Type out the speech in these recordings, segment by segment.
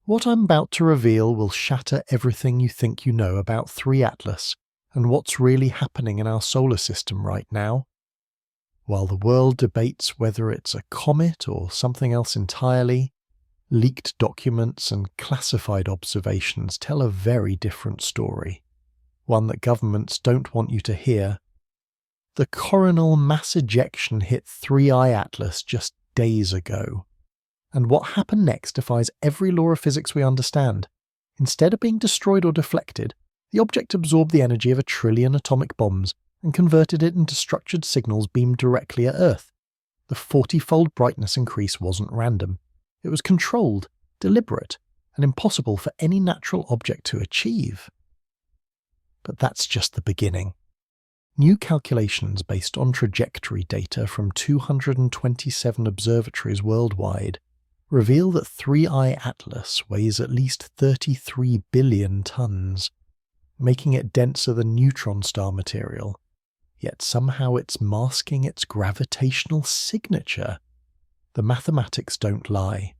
What I'm about to reveal will shatter everything you think you know about 3 Atlas and what's really happening in our solar system right now. While the world debates whether it's a comet or something else entirely, leaked documents and classified observations tell a very different story, one that governments don't want you to hear. The coronal mass ejection hit 3I Atlas just days ago. And what happened next defies every law of physics we understand. Instead of being destroyed or deflected, the object absorbed the energy of 1 trillion atomic bombs and converted it into structured signals beamed directly at Earth. The 40-fold brightness increase wasn't random. It was controlled, deliberate, and impossible for any natural object to achieve. But that's just the beginning. New calculations based on trajectory data from 227 observatories worldwide reveal that 3I Atlas weighs at least 33 billion tons, making it denser than neutron star material, yet somehow it's masking its gravitational signature. The mathematics don't lie.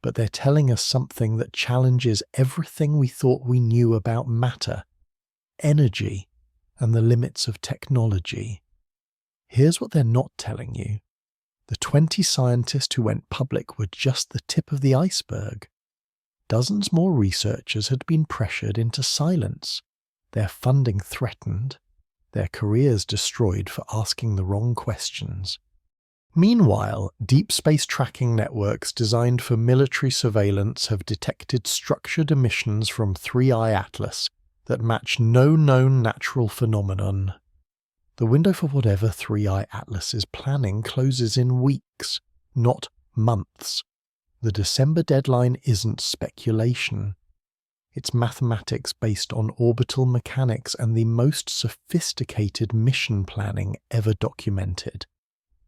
But they're telling us something that challenges everything we thought we knew about matter, energy, and the limits of technology. Here's what they're not telling you. The 20 scientists who went public were just the tip of the iceberg. Dozens more researchers had been pressured into silence, their funding threatened, their careers destroyed for asking the wrong questions. Meanwhile, deep space tracking networks designed for military surveillance have detected structured emissions from 3I Atlas that match no known natural phenomenon. The window for whatever 3I Atlas is planning closes in weeks, not months. The December deadline isn't speculation. It's mathematics based on orbital mechanics and the most sophisticated mission planning ever documented.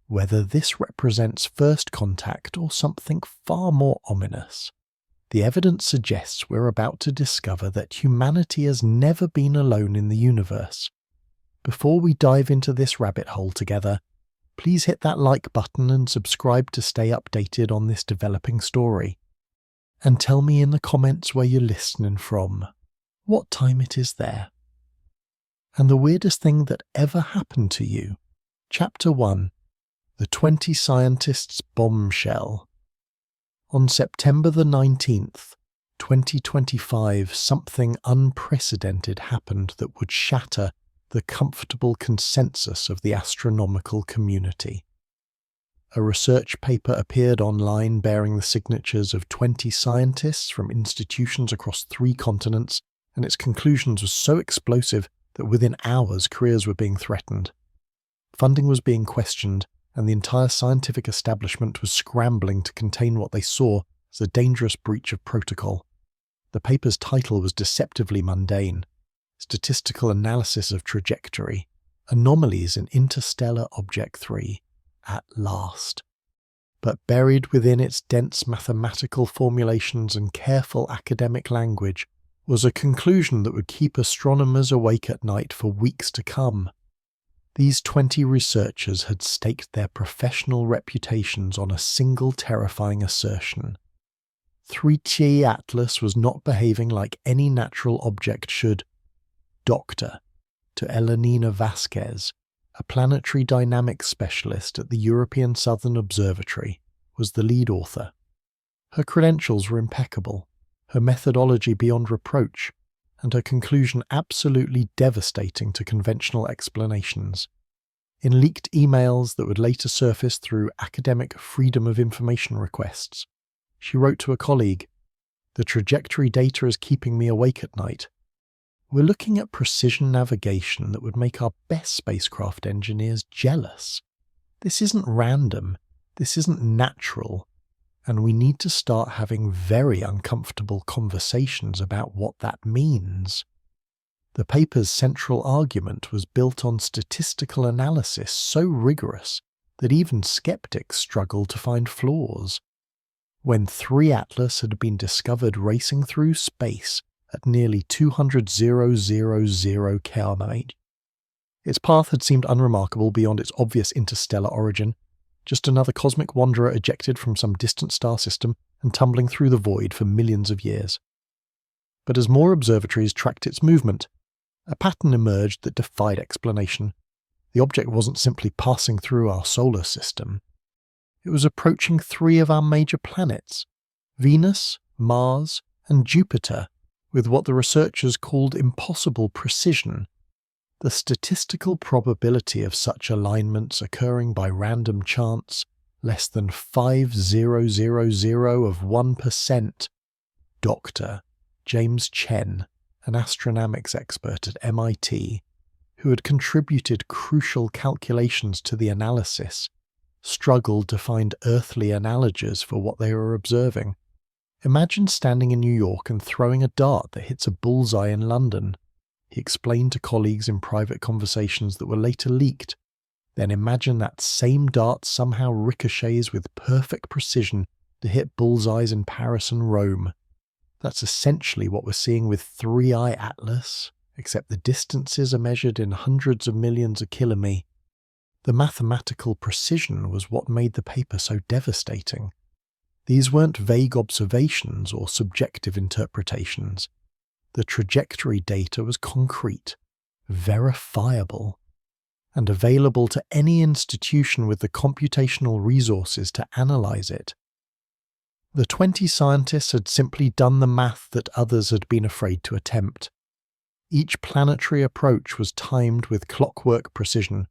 Whether this represents first contact or something far more ominous, the evidence suggests we're about to discover that humanity has never been alone in the universe. Before we dive into this rabbit hole together, please hit that like button and subscribe to stay updated on this developing story. And tell me in the comments where you're listening from, what time it is there. And the weirdest thing that ever happened to you. Chapter 1. The 20 Scientists' Bombshell. On September the 19th, 2025, something unprecedented happened that would shatter the comfortable consensus of the astronomical community. A research paper appeared online bearing the signatures of 20 scientists from institutions across 3 continents, and its conclusions were so explosive that within hours careers were being threatened. Funding was being questioned, and the entire scientific establishment was scrambling to contain what they saw as a dangerous breach of protocol. The paper's title was deceptively mundane: Statistical Analysis of Trajectory, Anomalies in Interstellar Object 3, at last. But buried within its dense mathematical formulations and careful academic language was a conclusion that would keep astronomers awake at night for weeks to come. These 20 researchers had staked their professional reputations on a single terrifying assertion. 3I Atlas was not behaving like any natural object should. Doctor, to Elenina Vasquez, a planetary dynamics specialist at the European Southern Observatory, was the lead author. Her credentials were impeccable, her methodology beyond reproach, and her conclusion absolutely devastating to conventional explanations. In leaked emails that would later surface through academic freedom of information requests, she wrote to a colleague, "The trajectory data is keeping me awake at night. We're looking at precision navigation that would make our best spacecraft engineers jealous. This isn't random, this isn't natural, and we need to start having very uncomfortable conversations about what that means." The paper's central argument was built on statistical analysis so rigorous that even skeptics struggled to find flaws. When 3 Atlas had been discovered racing through space at nearly 200,000 km, its path had seemed unremarkable beyond its obvious interstellar origin, just another cosmic wanderer ejected from some distant star system and tumbling through the void for millions of years. But as more observatories tracked its movement, a pattern emerged that defied explanation. The object wasn't simply passing through our solar system. It was approaching 3 of our major planets, Venus, Mars, and Jupiter, with what the researchers called impossible precision. The statistical probability of such alignments occurring by random chance, less than 0.0000 of 1%. Dr. James Chen, an astronomics expert at MIT, who had contributed crucial calculations to the analysis, struggled to find earthly analogies for what they were observing. Imagine standing in New York and throwing a dart that hits a bullseye in London. He explained to colleagues in private conversations that were later leaked. Then imagine that same dart somehow ricochets with perfect precision to hit bullseyes in Paris and Rome. That's essentially what we're seeing with 3i Atlas, except the distances are measured in hundreds of millions of kilometers. The mathematical precision was what made the paper so devastating. These weren't vague observations or subjective interpretations. The trajectory data was concrete, verifiable, and available to any institution with the computational resources to analyze it. The 20 scientists had simply done the math that others had been afraid to attempt. Each planetary approach was timed with clockwork precision.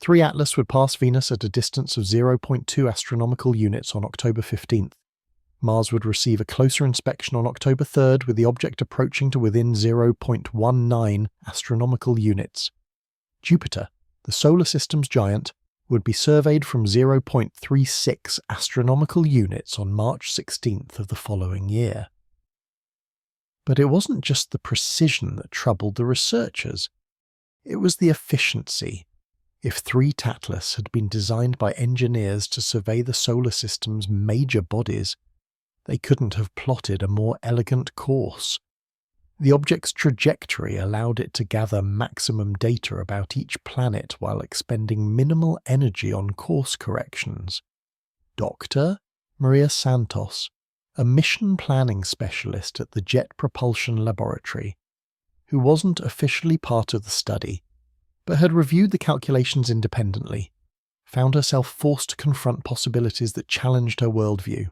3 Atlas would pass Venus at a distance of 0.2 astronomical units on October 15th. Mars would receive a closer inspection on October 3rd, with the object approaching to within 0.19 astronomical units. Jupiter, the solar system's giant, would be surveyed from 0.36 astronomical units on March 16th of the following year. But it wasn't just the precision that troubled the researchers. It was the efficiency. If 3 Atlas had been designed by engineers to survey the solar system's major bodies, they couldn't have plotted a more elegant course. The object's trajectory allowed it to gather maximum data about each planet while expending minimal energy on course corrections. Dr. Maria Santos, a mission planning specialist at the Jet Propulsion Laboratory, who wasn't officially part of the study, but had reviewed the calculations independently, found herself forced to confront possibilities that challenged her worldview.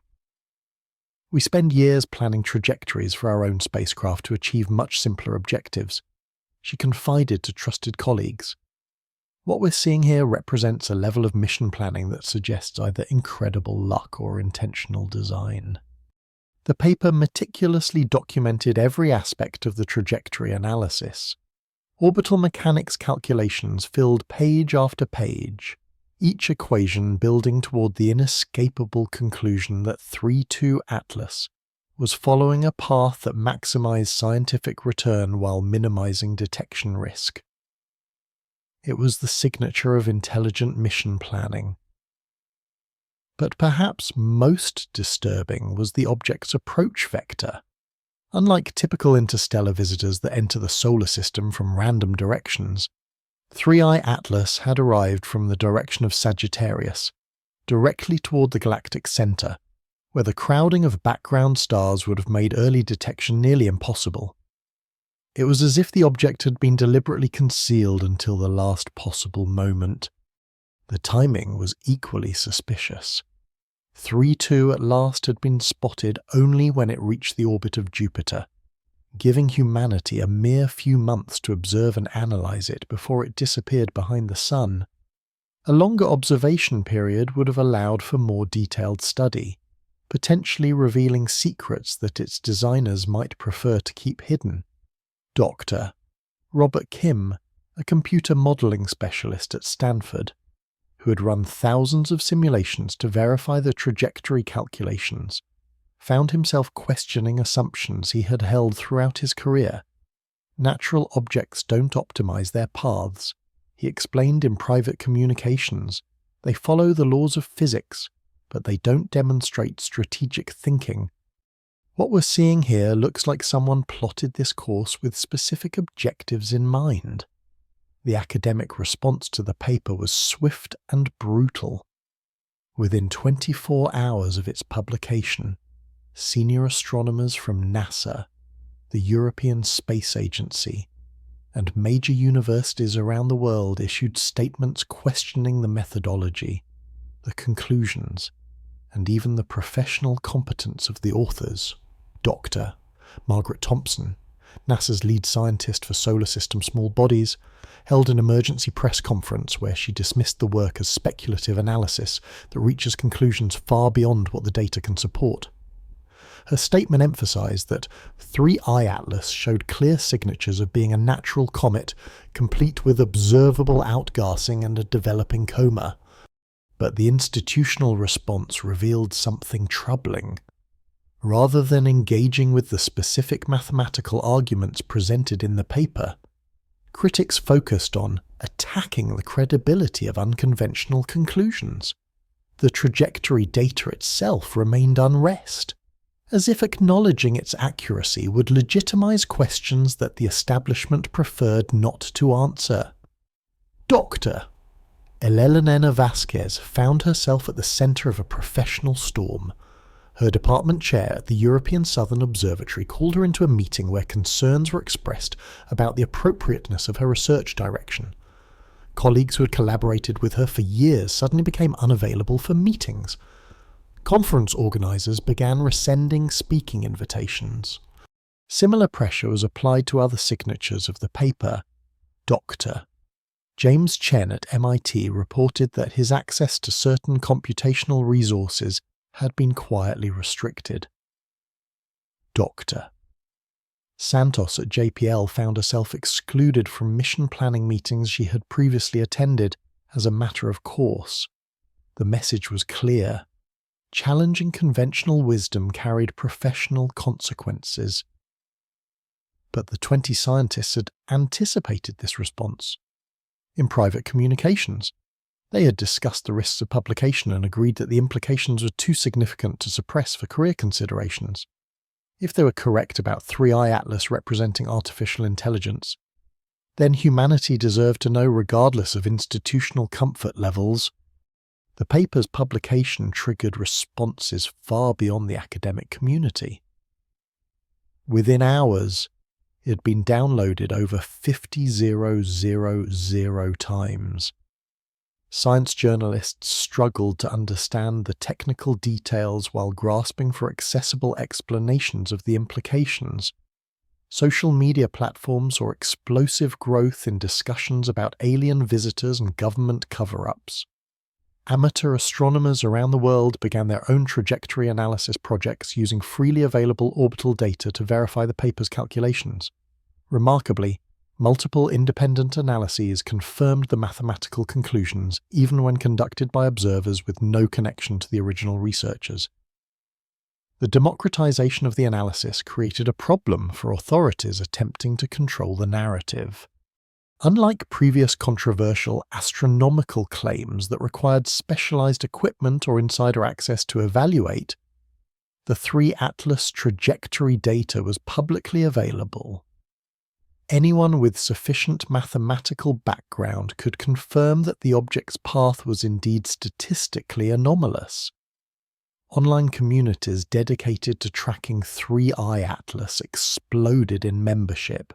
We spend years planning trajectories for our own spacecraft to achieve much simpler objectives, she confided to trusted colleagues. What we're seeing here represents a level of mission planning that suggests either incredible luck or intentional design. The paper meticulously documented every aspect of the trajectory analysis. Orbital mechanics calculations filled page after page, each equation building toward the inescapable conclusion that 3.2 Atlas was following a path that maximized scientific return while minimizing detection risk. It was the signature of intelligent mission planning. But perhaps most disturbing was the object's approach vector. Unlike typical interstellar visitors that enter the solar system from random directions, 3i Atlas had arrived from the direction of Sagittarius, directly toward the galactic center, where the crowding of background stars would have made early detection nearly impossible. It was as if the object had been deliberately concealed until the last possible moment. The timing was equally suspicious. 3.2 at last had been spotted only when it reached the orbit of Jupiter, giving humanity a mere few months to observe and analyze it before it disappeared behind the Sun. A longer observation period would have allowed for more detailed study, potentially revealing secrets that its designers might prefer to keep hidden. Dr. Robert Kim, a computer modeling specialist at Stanford, who had run thousands of simulations to verify the trajectory calculations, found himself questioning assumptions he had held throughout his career. Natural objects don't optimize their paths, he explained in private communications. They follow the laws of physics, but they don't demonstrate strategic thinking. What we're seeing here looks like someone plotted this course with specific objectives in mind. The academic response to the paper was swift and brutal. Within 24 hours of its publication, senior astronomers from NASA, the European Space Agency, and major universities around the world issued statements questioning the methodology, the conclusions, and even the professional competence of the authors. Dr. Margaret Thompson, NASA's lead scientist for solar system small bodies, held an emergency press conference where she dismissed the work as speculative analysis that reaches conclusions far beyond what the data can support. Her statement emphasized that 3I Atlas showed clear signatures of being a natural comet, complete with observable outgassing and a developing coma. But the institutional response revealed something troubling. Rather than engaging with the specific mathematical arguments presented in the paper, critics focused on attacking the credibility of unconventional conclusions. The trajectory data itself remained unrest, as if acknowledging its accuracy would legitimize questions that the establishment preferred not to answer. Dr. Elena Vasquez found herself at the center of a professional storm. Her department chair at the European Southern Observatory called her into a meeting where concerns were expressed about the appropriateness of her research direction. Colleagues who had collaborated with her for years suddenly became unavailable for meetings. Conference organizers began rescinding speaking invitations. Similar pressure was applied to other signatures of the paper. Dr. James Chen at MIT reported that his access to certain computational resources had been quietly restricted. Dr. Santos at JPL found herself excluded from mission planning meetings she had previously attended as a matter of course. The message was clear. Challenging conventional wisdom carried professional consequences. But the 20 scientists had anticipated this response. In private communications, they had discussed the risks of publication and agreed that the implications were too significant to suppress for career considerations. If they were correct about 3I Atlas representing artificial intelligence, then humanity deserved to know regardless of institutional comfort levels. The paper's publication triggered responses far beyond the academic community. Within hours, it had been downloaded over 50,000 times. Science journalists struggled to understand the technical details while grasping for accessible explanations of the implications. Social media platforms saw explosive growth in discussions about alien visitors and government cover-ups. Amateur astronomers around the world began their own trajectory analysis projects using freely available orbital data to verify the paper's calculations. Remarkably, multiple independent analyses confirmed the mathematical conclusions even when conducted by observers with no connection to the original researchers. The democratization of the analysis created a problem for authorities attempting to control the narrative. Unlike previous controversial astronomical claims that required specialized equipment or insider access to evaluate, the 3 Atlas trajectory data was publicly available. Anyone with sufficient mathematical background could confirm that the object's path was indeed statistically anomalous. Online communities dedicated to tracking 3I Atlas exploded in membership.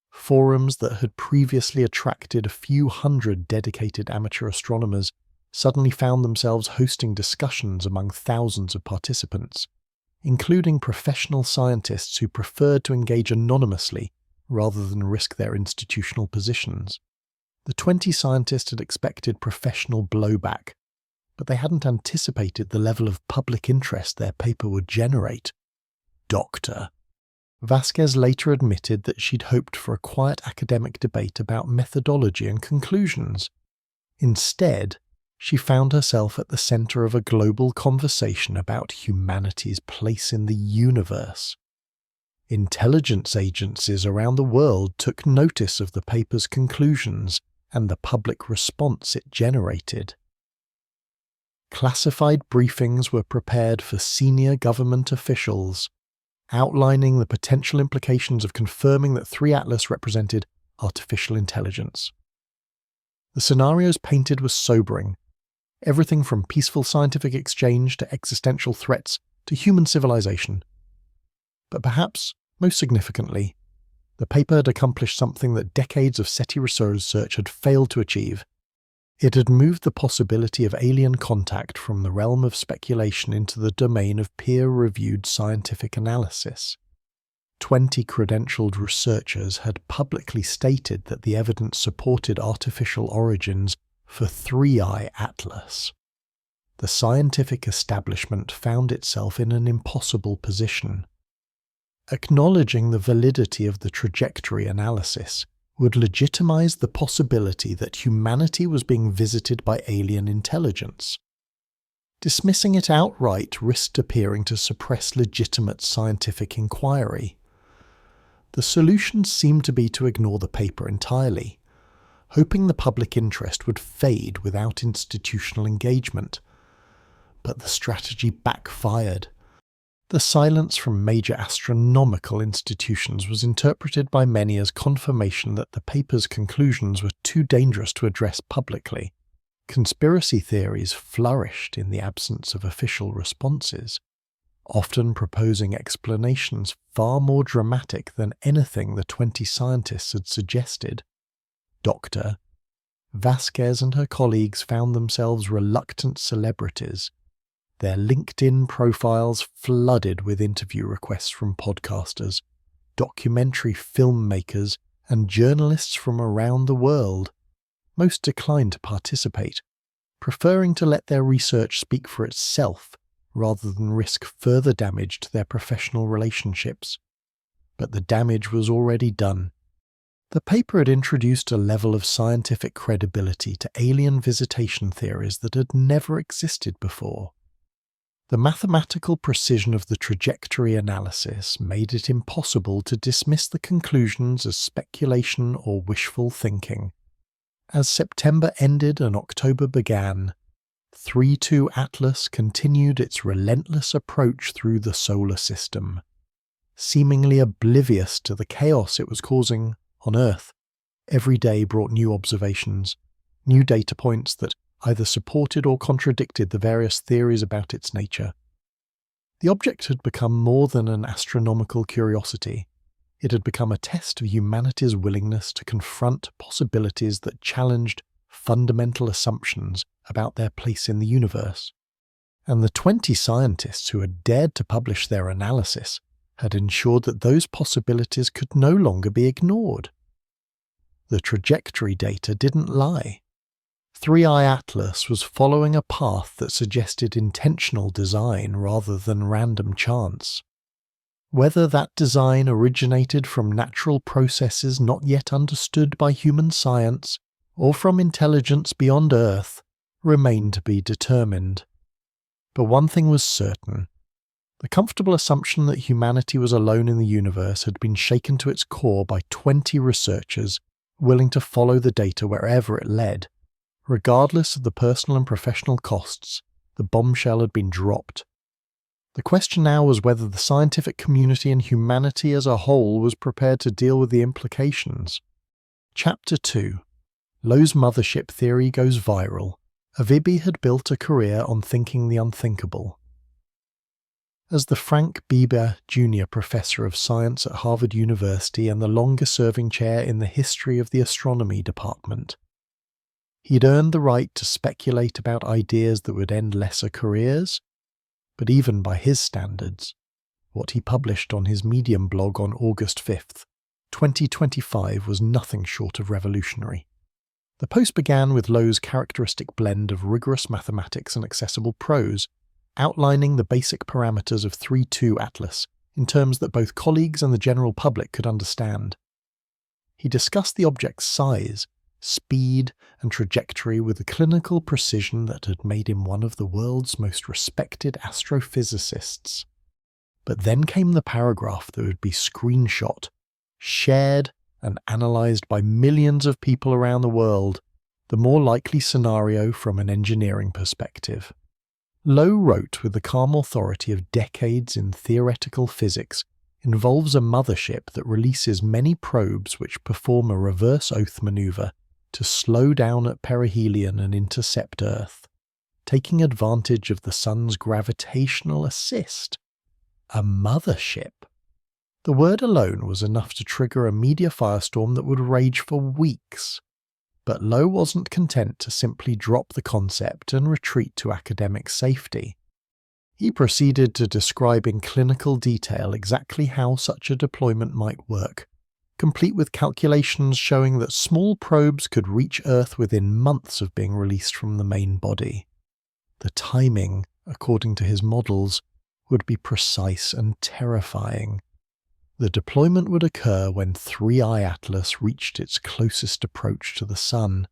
Forums that had previously attracted a few hundred dedicated amateur astronomers suddenly found themselves hosting discussions among thousands of participants, including professional scientists who preferred to engage anonymously rather than risk their institutional positions. The 20 scientists had expected professional blowback, but they hadn't anticipated the level of public interest their paper would generate. Dr. Vasquez later admitted that she'd hoped for a quiet academic debate about methodology and conclusions. Instead, she found herself at the center of a global conversation about humanity's place in the universe. Intelligence agencies around the world took notice of the paper's conclusions and the public response it generated. Classified briefings were prepared for senior government officials, outlining the potential implications of confirming that 3 Atlas represented artificial intelligence. The scenarios painted were sobering. everything from peaceful scientific exchange to existential threats to human civilization. But perhaps, most significantly, the paper had accomplished something that decades of SETI research had failed to achieve. It had moved the possibility of alien contact from the realm of speculation into the domain of peer-reviewed scientific analysis. 20 credentialed researchers had publicly stated that the evidence supported artificial origins for 3I Atlas. The scientific establishment found itself in an impossible position. Acknowledging the validity of the trajectory analysis would legitimize the possibility that humanity was being visited by alien intelligence. Dismissing it outright risked appearing to suppress legitimate scientific inquiry. The solution seemed to be to ignore the paper entirely, hoping the public interest would fade without institutional engagement. But the strategy backfired. The silence from major astronomical institutions was interpreted by many as confirmation that the paper's conclusions were too dangerous to address publicly. Conspiracy theories flourished in the absence of official responses, often proposing explanations far more dramatic than anything the 20 scientists had suggested. Dr. Vasquez and her colleagues found themselves reluctant celebrities, their LinkedIn profiles flooded with interview requests from podcasters, documentary filmmakers, and journalists from around the world. Most declined to participate, preferring to let their research speak for itself rather than risk further damage to their professional relationships. But the damage was already done. The paper had introduced a level of scientific credibility to alien visitation theories that had never existed before. The mathematical precision of the trajectory analysis made it impossible to dismiss the conclusions as speculation or wishful thinking. As September ended and October began, 3-2 Atlas continued its relentless approach through the solar system. Seemingly oblivious to the chaos it was causing on Earth, every day brought new observations, new data points that either supported or contradicted the various theories about its nature. The object had become more than an astronomical curiosity. It had become a test of humanity's willingness to confront possibilities that challenged fundamental assumptions about their place in the universe. And the 20 scientists who had dared to publish their analysis had ensured that those possibilities could no longer be ignored. The trajectory data didn't lie. 3I Atlas was following a path that suggested intentional design rather than random chance. Whether that design originated from natural processes not yet understood by human science, or from intelligence beyond Earth, remained to be determined. But one thing was certain. The comfortable assumption that humanity was alone in the universe had been shaken to its core by 20 researchers willing to follow the data wherever it led. Regardless of the personal and professional costs, the bombshell had been dropped. The question now was whether the scientific community and humanity as a whole was prepared to deal with the implications. Chapter 2. Lowe's mothership theory goes viral. Avibi had built a career on thinking the unthinkable. As the Frank Bieber Jr. Professor of Science at Harvard University and the longest-serving chair in the history of the astronomy department, he'd earned the right to speculate about ideas that would end lesser careers, but even by his standards, what he published on his Medium blog on August 5th, 2025 was nothing short of revolutionary. The post began with Lowe's characteristic blend of rigorous mathematics and accessible prose, outlining the basic parameters of 3-2 Atlas in terms that both colleagues and the general public could understand. He discussed the object's size, speed, and trajectory with a clinical precision that had made him one of the world's most respected astrophysicists. But then came the paragraph that would be screenshot, shared, and analysed by millions of people around the world, the more likely scenario from an engineering perspective. Lowe wrote with the calm authority of decades in theoretical physics, involves a mothership that releases many probes which perform a reverse oath maneuver to slow down at perihelion and intercept Earth. taking advantage of the sun's gravitational assist. A mothership. The word alone was enough to trigger a media firestorm that would rage for weeks. But Low wasn't content to simply drop the concept and retreat to academic safety. He proceeded to describe in clinical detail exactly how such a deployment might work, complete with calculations showing that small probes could reach Earth within months of being released from the main body. The timing, according to his models, would be precise and terrifying. The deployment would occur when 3I Atlas reached its closest approach to the Sun,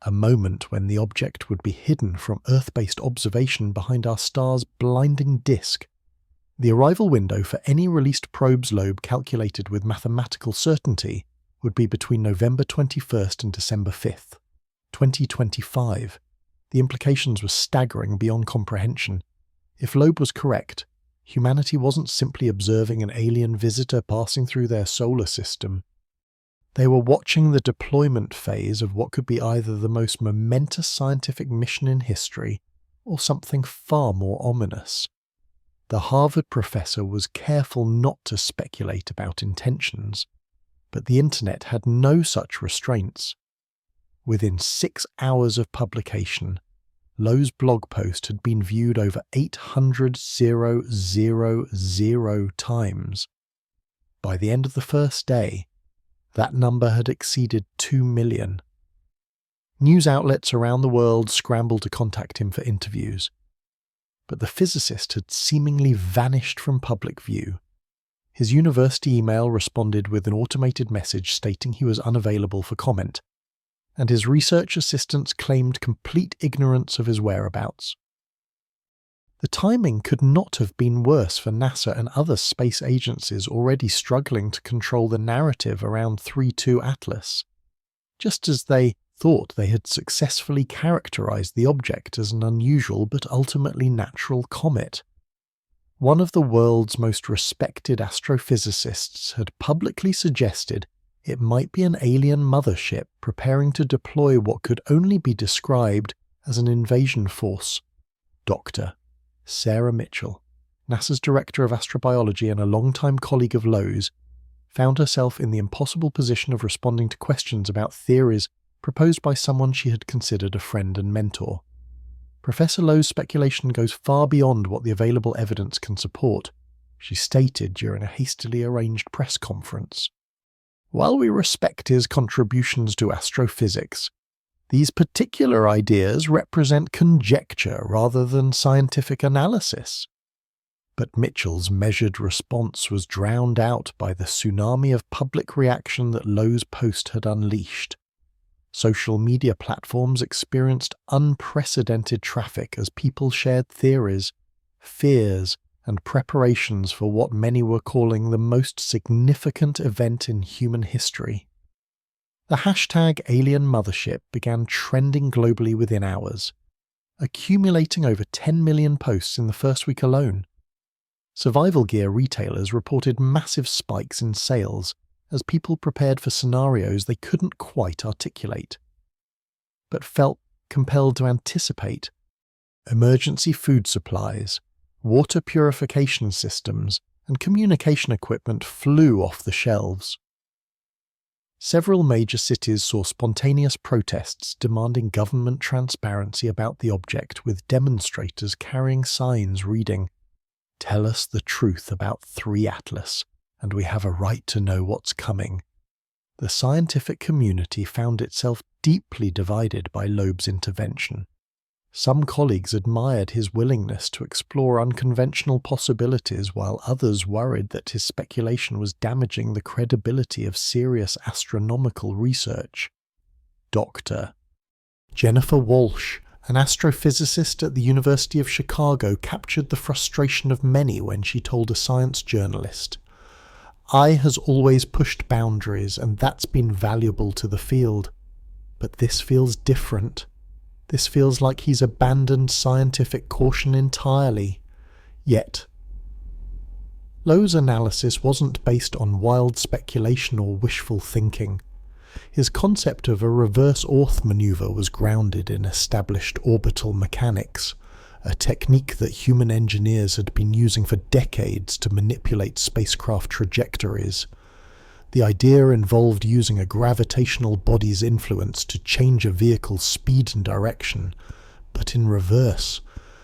a moment when the object would be hidden from Earth-based observation behind our star's blinding disk. The arrival window for any released probe's lobe calculated with mathematical certainty would be between November 21st and December 5th, 2025. The implications were staggering beyond comprehension. If Loeb was correct, humanity wasn't simply observing an alien visitor passing through their solar system. They were watching the deployment phase of what could be either the most momentous scientific mission in history or something far more ominous. The Harvard professor was careful not to speculate about intentions, but the internet had no such restraints. Within 6 hours of publication, Low's blog post had been viewed over 800,000 times. By the end of the first day, that number had exceeded 2 million. News outlets around the world scrambled to contact him for interviews, but the physicist had seemingly vanished from public view. His university email responded with an automated message stating he was unavailable for comment, and his research assistants claimed complete ignorance of his whereabouts. The timing could not have been worse for NASA and other space agencies already struggling to control the narrative around 3.2 Atlas. Just as they thought they had successfully characterized the object as an unusual but ultimately natural comet. One of the world's most respected astrophysicists had publicly suggested it might be an alien mothership preparing to deploy what could only be described as an invasion force. Dr. Sarah Mitchell, NASA's director of astrobiology and a longtime colleague of Low's, found herself in the impossible position of responding to questions about theories proposed by someone she had considered a friend and mentor. Professor Low's speculation goes far beyond what the available evidence can support, she stated during a hastily arranged press conference. While we respect his contributions to astrophysics, these particular ideas represent conjecture rather than scientific analysis. But Mitchell's measured response was drowned out by the tsunami of public reaction that Low's post had unleashed. Social media platforms experienced unprecedented traffic as people shared theories, fears, and preparations for what many were calling the most significant event in human history. The hashtag Alien Mothership began trending globally within hours, accumulating over 10 million posts in the first week alone. Survival gear retailers reported massive spikes in sales as people prepared for scenarios they couldn't quite articulate, but felt compelled to anticipate. Emergency food supplies, water purification systems, and communication equipment flew off the shelves. Several major cities saw spontaneous protests demanding government transparency about the object, with demonstrators carrying signs reading, "Tell us the truth about 3 Atlas, and we have a right to know what's coming." The scientific community found itself deeply divided by Loeb's intervention. Some colleagues admired his willingness to explore unconventional possibilities, while others worried that his speculation was damaging the credibility of serious astronomical research. Dr. Jennifer Walsh, an astrophysicist at the University of Chicago, captured the frustration of many when she told a science journalist, "I has always pushed boundaries, and that's been valuable to the field. But this feels different. This feels like he's abandoned scientific caution entirely. Yet." Low's analysis wasn't based on wild speculation or wishful thinking. His concept of a reverse Orth maneuver was grounded in established orbital mechanics, a technique that human engineers had been using for decades to manipulate spacecraft trajectories. The idea involved using a gravitational body's influence to change a vehicle's speed and direction, but in reverse,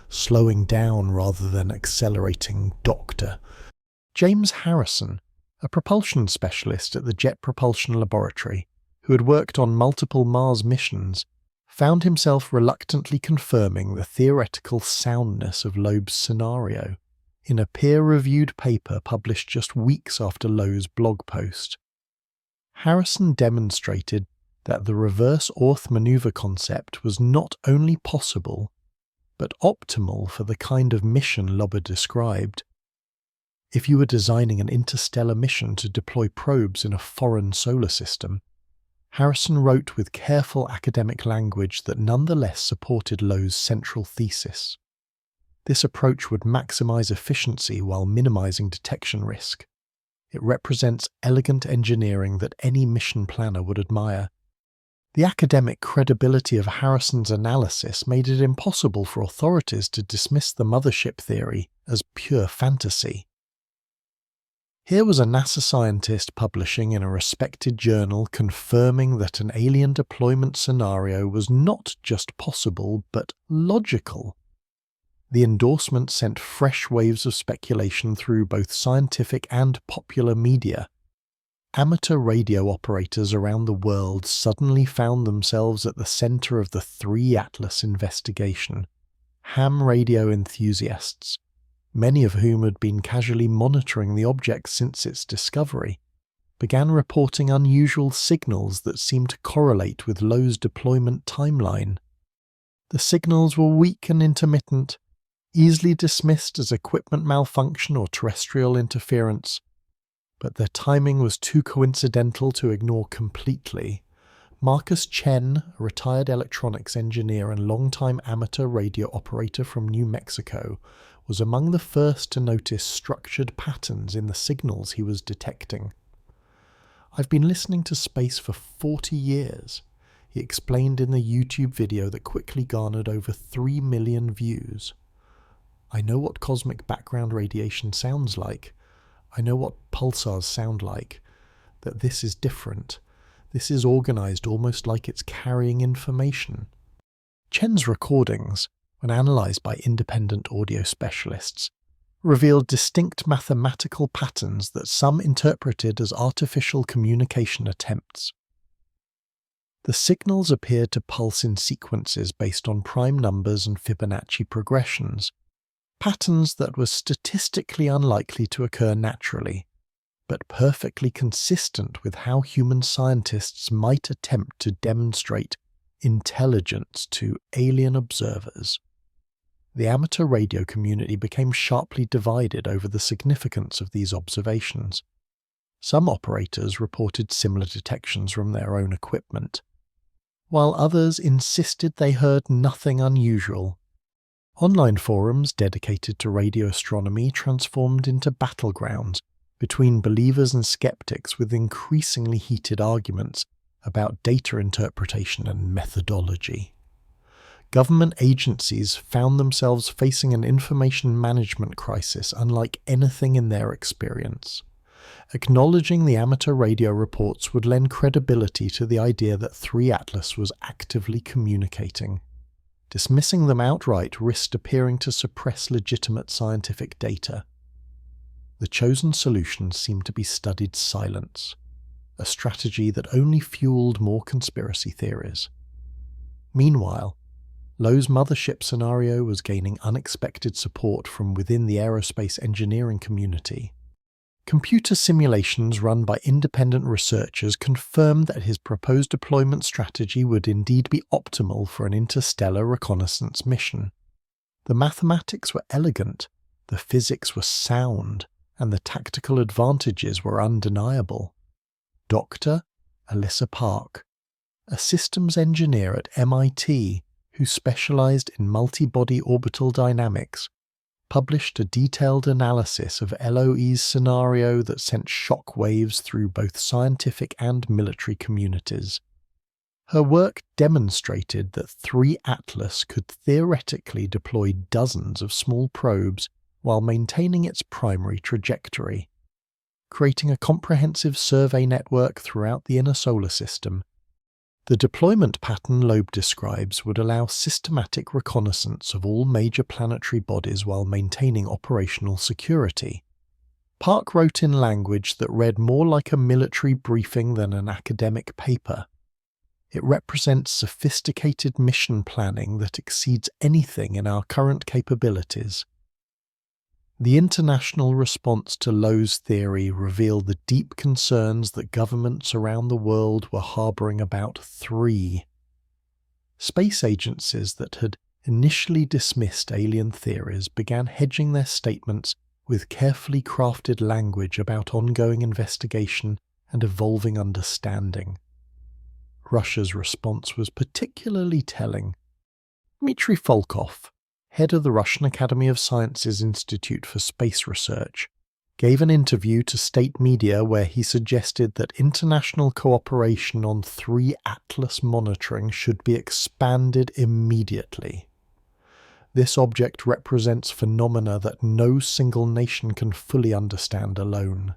slowing down rather than accelerating. Dr. James Harrison, a propulsion specialist at the Jet Propulsion Laboratory, who had worked on multiple Mars missions, found himself reluctantly confirming the theoretical soundness of Loeb's scenario in a peer-reviewed paper published just weeks after Lowe's blog post. Harrison demonstrated that the reverse Orth maneuver concept was not only possible, but optimal for the kind of mission Loeb had described. If you were designing an interstellar mission to deploy probes in a foreign solar system, Harrison wrote with careful academic language that nonetheless supported Lowe's central thesis. This approach would maximize efficiency while minimizing detection risk. It represents elegant engineering that any mission planner would admire. The academic credibility of Harrison's analysis made it impossible for authorities to dismiss the mothership theory as pure fantasy. Here was a NASA scientist publishing in a respected journal confirming that an alien deployment scenario was not just possible, but logical. The endorsement sent fresh waves of speculation through both scientific and popular media. Amateur radio operators around the world suddenly found themselves at the center of the 3 Atlas investigation. Ham radio enthusiasts, many of whom had been casually monitoring the object since its discovery, began reporting unusual signals that seemed to correlate with Lowe's deployment timeline. The signals were weak and intermittent, easily dismissed as equipment malfunction or terrestrial interference, but their timing was too coincidental to ignore completely. Marcus Chen, a retired electronics engineer and longtime amateur radio operator from New Mexico, was among the first to notice structured patterns in the signals he was detecting. "I've been listening to space for 40 years, he explained in the YouTube video that quickly garnered over 3 million views. I know what cosmic background radiation sounds like. I know what pulsars sound like. That this is different. This is organized almost like it's carrying information." Chen's recordings, when analyzed by independent audio specialists, revealed distinct mathematical patterns that some interpreted as artificial communication attempts. The signals appeared to pulse in sequences based on prime numbers and Fibonacci progressions, patterns that were statistically unlikely to occur naturally, but perfectly consistent with how human scientists might attempt to demonstrate intelligence to alien observers. The amateur radio community became sharply divided over the significance of these observations. Some operators reported similar detections from their own equipment, while others insisted they heard nothing unusual. Online forums dedicated to radio astronomy transformed into battlegrounds between believers and skeptics, with increasingly heated arguments about data interpretation and methodology. Government agencies found themselves facing an information management crisis unlike anything in their experience. Acknowledging the amateur radio reports would lend credibility to the idea that 3 Atlas was actively communicating. Dismissing them outright risked appearing to suppress legitimate scientific data. The chosen solution seemed to be studied silence, a strategy that only fueled more conspiracy theories. Meanwhile, Lowe's mothership scenario was gaining unexpected support from within the aerospace engineering community. Computer simulations run by independent researchers confirmed that his proposed deployment strategy would indeed be optimal for an interstellar reconnaissance mission. The mathematics were elegant, the physics were sound, and the tactical advantages were undeniable. Dr. Alyssa Park, a systems engineer at MIT who specialized in multi-body orbital dynamics, published a detailed analysis of LOE's scenario that sent shock waves through both scientific and military communities. Her work demonstrated that 3 Atlas could theoretically deploy dozens of small probes while maintaining its primary trajectory, creating a comprehensive survey network throughout the inner solar system. The deployment pattern Loeb describes would allow systematic reconnaissance of all major planetary bodies while maintaining operational security. Park wrote in language that read more like a military briefing than an academic paper. It represents sophisticated mission planning that exceeds anything in our current capabilities. The international response to Lowe's theory revealed the deep concerns that governments around the world were harboring about 3 space agencies that had initially dismissed alien theories began hedging their statements with carefully crafted language about ongoing investigation and evolving understanding. Russia's response was particularly telling. Dmitry Volkov, head of the Russian Academy of Sciences Institute for Space Research, gave an interview to state media where he suggested that international cooperation on 3 Atlas monitoring should be expanded immediately. This object represents phenomena that no single nation can fully understand alone.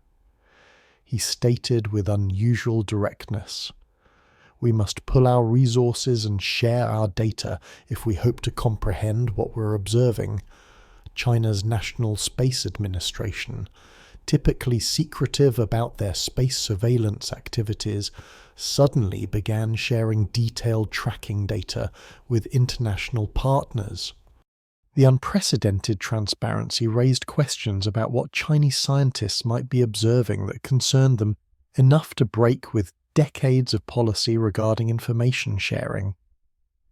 He stated with unusual directness, "We must pull our resources and share our data if we hope to comprehend what we're observing." China's National Space Administration, typically secretive about their space surveillance activities, suddenly began sharing detailed tracking data with international partners. The unprecedented transparency raised questions about what Chinese scientists might be observing that concerned them enough to break with decades of policy regarding information sharing.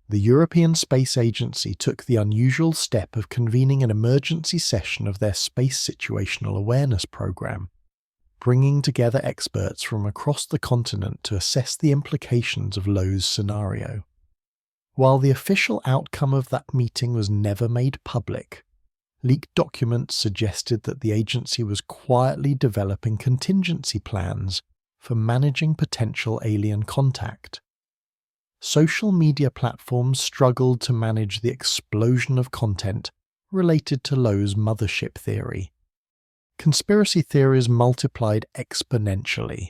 The European Space Agency took the unusual step of convening an emergency session of their Space Situational Awareness Program, bringing together experts from across the continent to assess the implications of Lowe's scenario. While the official outcome of that meeting was never made public, leaked documents suggested that the agency was quietly developing contingency plans for managing potential alien contact. Social media platforms struggled to manage the explosion of content related to Lowe's mothership theory. Conspiracy theories multiplied exponentially,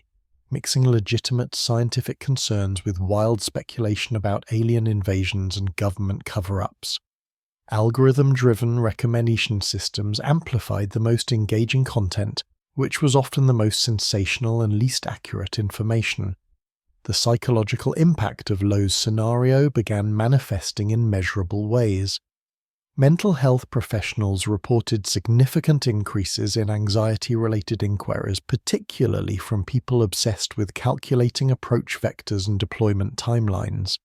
mixing legitimate scientific concerns with wild speculation about alien invasions and government cover-ups. Algorithm-driven recommendation systems amplified the most engaging content, which was often the most sensational and least accurate information. The psychological impact of Lowe's scenario began manifesting in measurable ways. Mental health professionals reported significant increases in anxiety-related inquiries, particularly from people obsessed with calculating approach vectors and deployment timelines.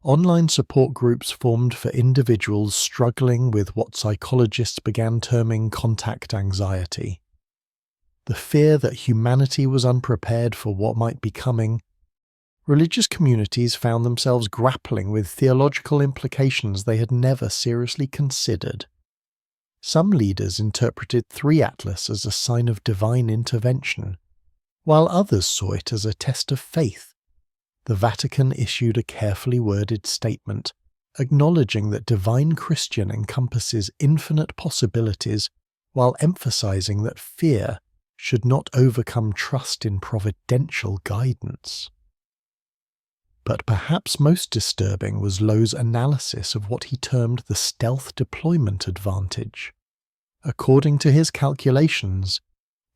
Online support groups formed for individuals struggling with what psychologists began terming contact anxiety. The fear that humanity was unprepared for what might be coming. Religious communities found themselves grappling with theological implications they had never seriously considered. Some leaders interpreted 3 Atlas as a sign of divine intervention, while others saw it as a test of faith. The Vatican issued a carefully worded statement, acknowledging that divine Christian encompasses infinite possibilities, while emphasizing that fear should not overcome trust in providential guidance. But perhaps most disturbing was Lowe's analysis of what he termed the stealth deployment advantage. According to his calculations,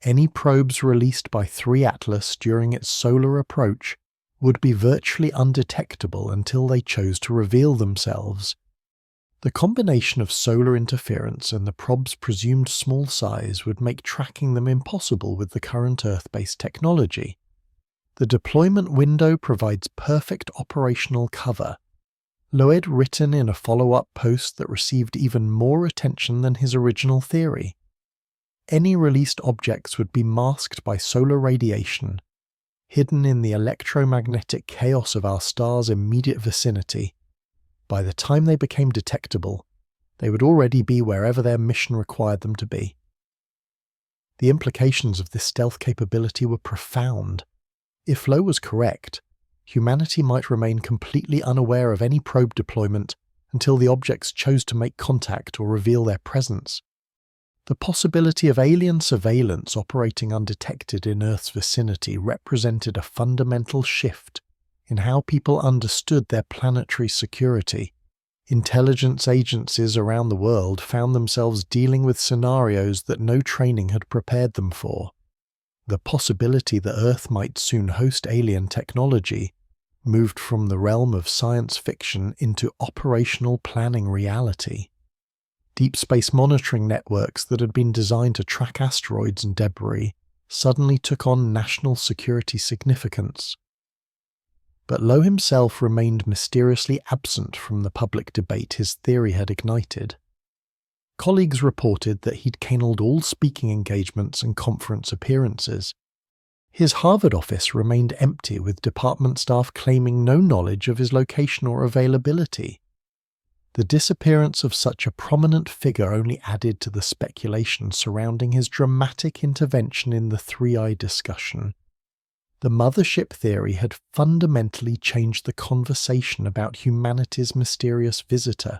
any probes released by 3 Atlas during its solar approach would be virtually undetectable until they chose to reveal themselves. The combination of solar interference and the probe's presumed small size would make tracking them impossible with the current Earth-based technology. The deployment window provides perfect operational cover. Loeb written in a follow-up post that received even more attention than his original theory. Any released objects would be masked by solar radiation, hidden in the electromagnetic chaos of our star's immediate vicinity. By the time they became detectable, They would already be wherever their mission required them to be. The implications of this stealth capability were profound. If Lowe was correct, humanity might remain completely unaware of any probe deployment until the objects chose to make contact or reveal their presence. The possibility of alien surveillance operating undetected in Earth's vicinity represented a fundamental shift in how people understood their planetary security. Intelligence agencies around the world found themselves dealing with scenarios that no training had prepared them for. The possibility that Earth might soon host alien technology moved from the realm of science fiction into operational planning reality. Deep space monitoring networks that had been designed to track asteroids and debris suddenly took on national security significance. But Lowe himself remained mysteriously absent from the public debate his theory had ignited. Colleagues reported that he'd cancelled all speaking engagements and conference appearances. His Harvard office remained empty, with department staff claiming no knowledge of his location or availability. The disappearance of such a prominent figure only added to the speculation surrounding his dramatic intervention in the 3i discussion. The mothership theory had fundamentally changed the conversation about humanity's mysterious visitor.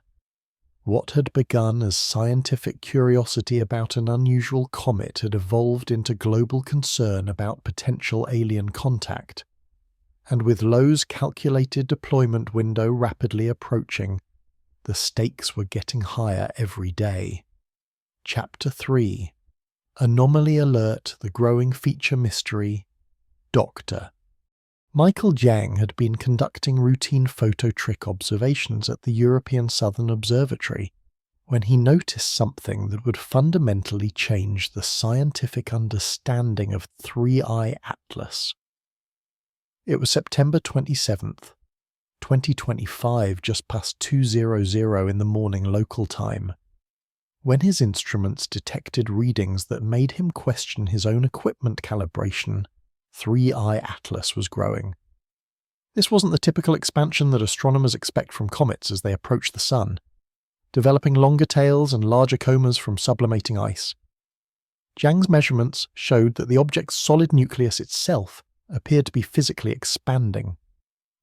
What had begun as scientific curiosity about an unusual comet had evolved into global concern about potential alien contact. And with Lowe's calculated deployment window rapidly approaching, the stakes were getting higher every day. Chapter 3. Anomaly Alert: The Growing Feature Mystery. Doctor. Michael Jiang had been conducting routine phototrick observations at the European Southern Observatory when he noticed something that would fundamentally change the scientific understanding of 3i Atlas. It was September 27th, 2025, just past 2:00 in the morning local time, when his instruments detected readings that made him question his own equipment calibration. 3i Atlas was growing. This wasn't the typical expansion that astronomers expect from comets as they approach the Sun, developing longer tails and larger comas from sublimating ice. Jiang's measurements showed that the object's solid nucleus itself appeared to be physically expanding,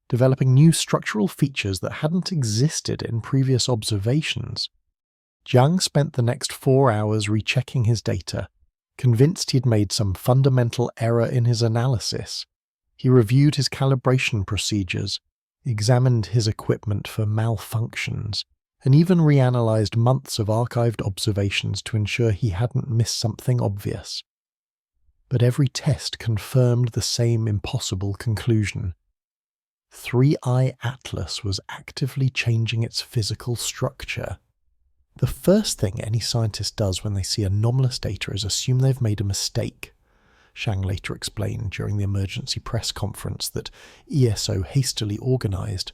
developing new structural features that hadn't existed in previous observations. Jiang spent the next 4 hours rechecking his data, convinced he'd made some fundamental error in his analysis. He reviewed his calibration procedures, examined his equipment for malfunctions, and even reanalyzed months of archived observations to ensure he hadn't missed something obvious. But every test confirmed the same impossible conclusion. 3i Atlas was actively changing its physical structure. The first thing any scientist does when they see anomalous data is assume they've made a mistake, Shang later explained during the emergency press conference that ESO hastily organized.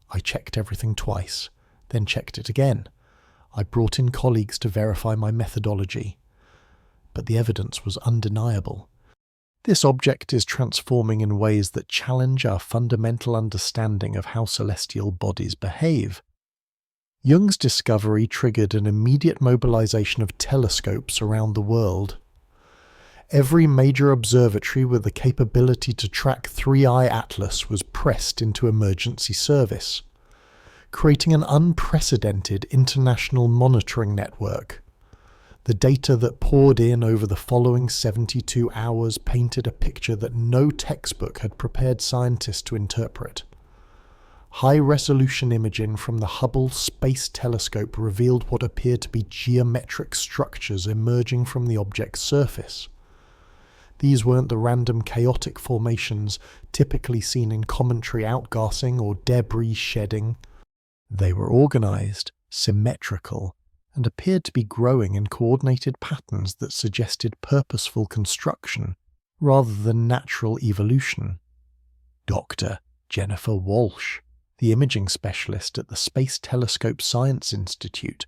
I checked everything twice, then checked it again. I brought in colleagues to verify my methodology. But the evidence was undeniable. This object is transforming in ways that challenge our fundamental understanding of how celestial bodies behave. Jung's discovery triggered an immediate mobilization of telescopes around the world. Every major observatory with the capability to track 3i Atlas was pressed into emergency service, creating an unprecedented international monitoring network. The data that poured in over the following 72 hours painted a picture that no textbook had prepared scientists to interpret. High-resolution imaging from the Hubble Space Telescope revealed what appeared to be geometric structures emerging from the object's surface. These weren't the random chaotic formations typically seen in cometary outgassing or debris shedding. They were organized, symmetrical, and appeared to be growing in coordinated patterns that suggested purposeful construction rather than natural evolution. Dr. Jennifer Walsh, the imaging specialist at the Space Telescope Science Institute,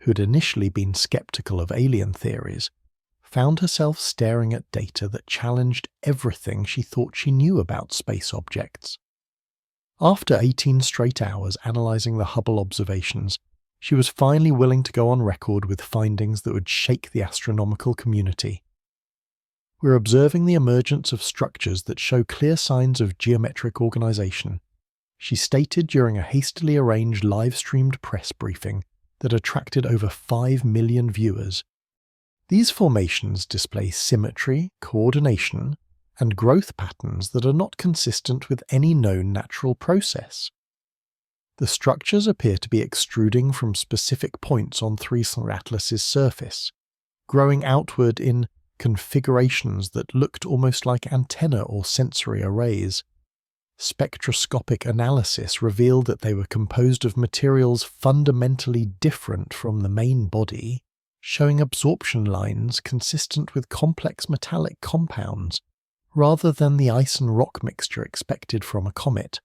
who'd initially been skeptical of alien theories, found herself staring at data that challenged everything she thought she knew about space objects. After 18 straight hours analyzing the Hubble observations, she was finally willing to go on record with findings that would shake the astronomical community. We're observing the emergence of structures that show clear signs of geometric organization, she stated during a hastily arranged live-streamed press briefing that attracted over 5 million viewers. These formations display symmetry, coordination, and growth patterns that are not consistent with any known natural process. The structures appear to be extruding from specific points on Threeslr Atlas's surface, growing outward in configurations that looked almost like antenna or sensory arrays. Spectroscopic analysis revealed that they were composed of materials fundamentally different from the main body, showing absorption lines consistent with complex metallic compounds, rather than the ice and rock mixture expected from a comet.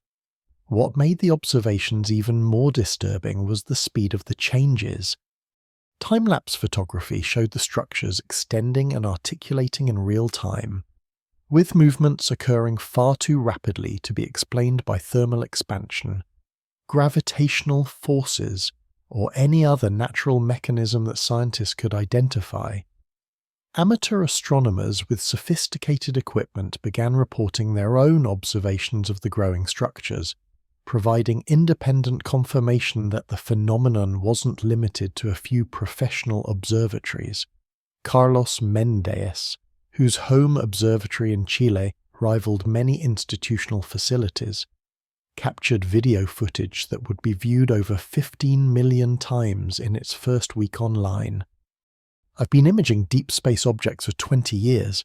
What made the observations even more disturbing was the speed of the changes. Time-lapse photography showed the structures extending and articulating in real time, with movements occurring far too rapidly to be explained by thermal expansion, gravitational forces, or any other natural mechanism that scientists could identify. Amateur astronomers with sophisticated equipment began reporting their own observations of the growing structures, providing independent confirmation that the phenomenon wasn't limited to a few professional observatories. Carlos Mendes, whose home observatory in Chile rivaled many institutional facilities, captured video footage that would be viewed over 15 million times in its first week online. "I've been imaging deep space objects for 20 years.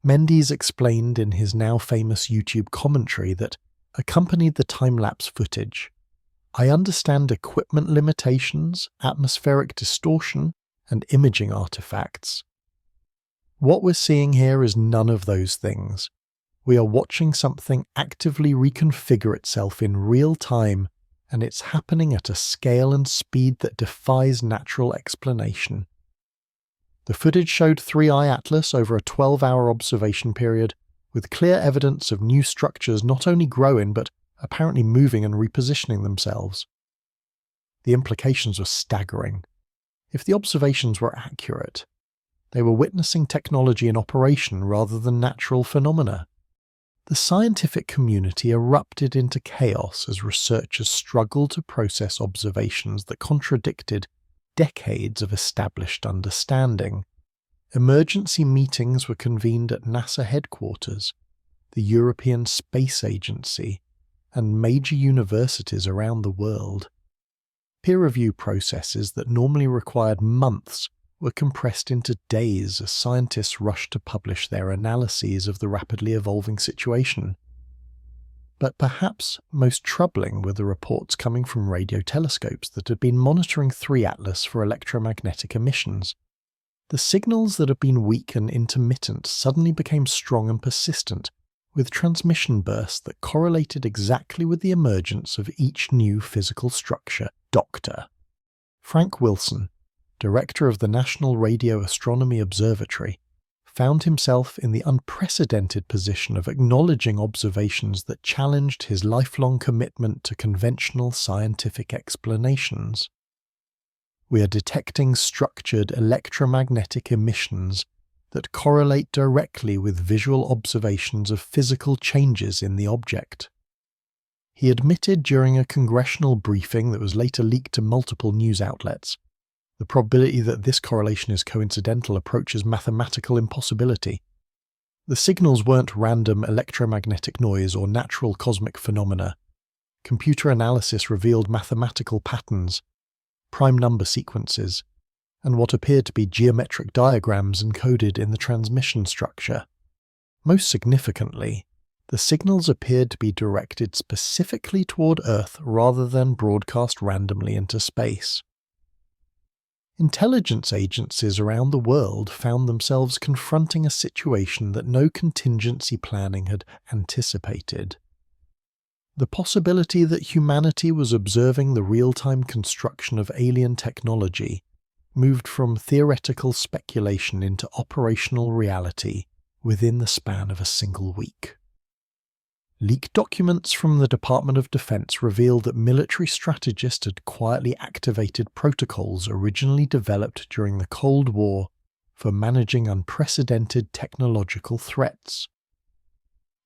Mendes explained in his now famous YouTube commentary that accompanied the time-lapse footage. "I understand equipment limitations, atmospheric distortion, and imaging artifacts. What we're seeing here is none of those things. We are watching something actively reconfigure itself in real time, and it's happening at a scale and speed that defies natural explanation." The footage showed 3I Atlas over a 12-hour observation period, with clear evidence of new structures not only growing but apparently moving and repositioning themselves. The implications were staggering. If the observations were accurate, they were witnessing technology in operation rather than natural phenomena. The scientific community erupted into chaos as researchers struggled to process observations that contradicted decades of established understanding. Emergency meetings were convened at NASA headquarters, the European Space Agency, and major universities around the world. Peer review processes that normally required months were compressed into days as scientists rushed to publish their analyses of the rapidly evolving situation. But perhaps most troubling were the reports coming from radio telescopes that had been monitoring 3 Atlas for electromagnetic emissions. The signals that had been weak and intermittent suddenly became strong and persistent, with transmission bursts that correlated exactly with the emergence of each new physical structure. Dr. Frank Wilson, director of the National Radio Astronomy Observatory, found himself in the unprecedented position of acknowledging observations that challenged his lifelong commitment to conventional scientific explanations. "We are detecting structured electromagnetic emissions that correlate directly with visual observations of physical changes in the object." He admitted during a congressional briefing that was later leaked to multiple news outlets, "The probability that this correlation is coincidental approaches mathematical impossibility. The signals weren't random electromagnetic noise or natural cosmic phenomena. Computer analysis revealed mathematical patterns, prime number sequences, and what appeared to be geometric diagrams encoded in the transmission structure. Most significantly, the signals appeared to be directed specifically toward Earth rather than broadcast randomly into space." Intelligence agencies around the world found themselves confronting a situation that no contingency planning had anticipated. The possibility that humanity was observing the real-time construction of alien technology moved from theoretical speculation into operational reality within the span of a single week. Leaked documents from the Department of Defense revealed that military strategists had quietly activated protocols originally developed during the Cold War for managing unprecedented technological threats.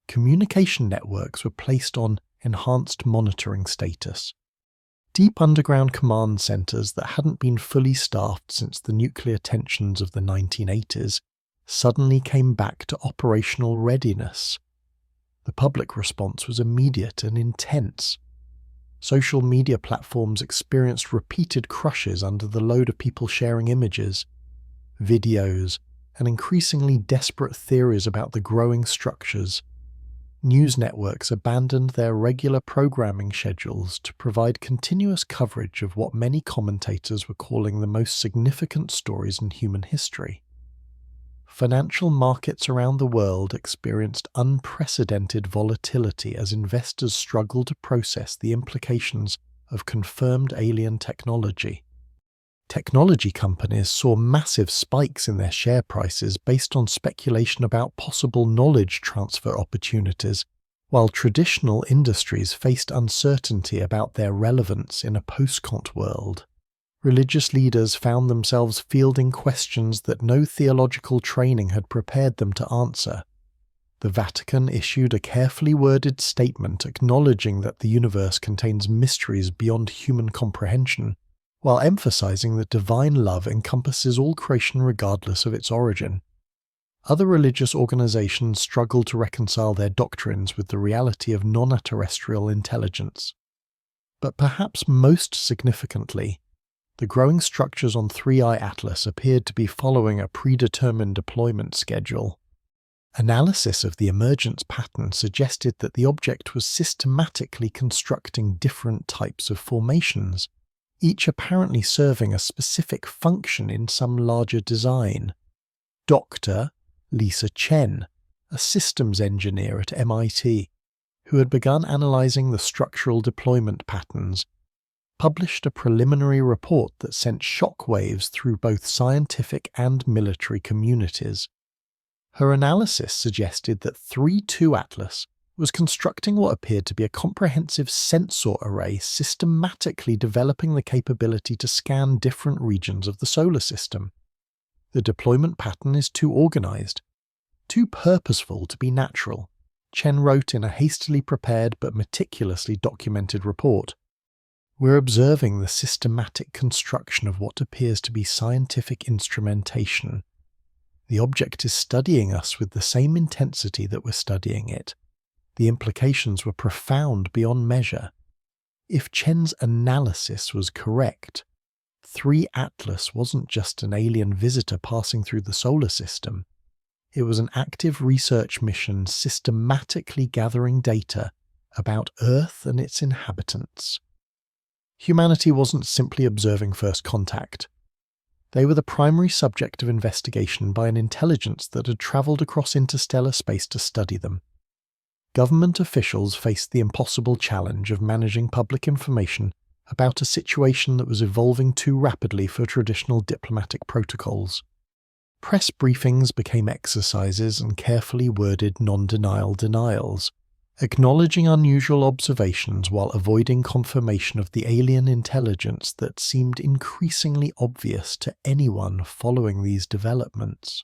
Communication networks were placed on enhanced monitoring status. Deep underground command centers that hadn't been fully staffed since the nuclear tensions of the 1980s suddenly came back to operational readiness. The public response was immediate and intense. Social media platforms experienced repeated crushes under the load of people sharing images, videos, and increasingly desperate theories about the growing structures. News networks abandoned their regular programming schedules to provide continuous coverage of what many commentators were calling the most significant stories in human history. Financial markets around the world experienced unprecedented volatility as investors struggled to process the implications of confirmed alien technology. Technology companies saw massive spikes in their share prices based on speculation about possible knowledge transfer opportunities, while traditional industries faced uncertainty about their relevance in a post-Kant world. Religious leaders found themselves fielding questions that no theological training had prepared them to answer. The Vatican issued a carefully worded statement acknowledging that the universe contains mysteries beyond human comprehension, while emphasizing that divine love encompasses all creation regardless of its origin. Other religious organizations struggled to reconcile their doctrines with the reality of non-terrestrial intelligence. But perhaps most significantly, the growing structures on 3I Atlas appeared to be following a predetermined deployment schedule. Analysis of the emergence pattern suggested that the object was systematically constructing different types of formations, each apparently serving a specific function in some larger design. Dr. Lisa Chen, a systems engineer at MIT, who had begun analyzing the structural deployment patterns, published a preliminary report that sent shockwaves through both scientific and military communities. Her analysis suggested that 3-2 Atlas was constructing what appeared to be a comprehensive sensor array systematically developing the capability to scan different regions of the solar system. The deployment pattern is too organized, too purposeful to be natural, Chen wrote in a hastily prepared but meticulously documented report. We're observing the systematic construction of what appears to be scientific instrumentation. The object is studying us with the same intensity that we're studying it. The implications were profound beyond measure. If Chen's analysis was correct, 3 Atlas wasn't just an alien visitor passing through the solar system. It was an active research mission systematically gathering data about Earth and its inhabitants. Humanity wasn't simply observing first contact. They were the primary subject of investigation by an intelligence that had travelled across interstellar space to study them. Government officials faced the impossible challenge of managing public information about a situation that was evolving too rapidly for traditional diplomatic protocols. Press briefings became exercises and carefully worded non-denial denials, acknowledging unusual observations while avoiding confirmation of the alien intelligence that seemed increasingly obvious to anyone following these developments.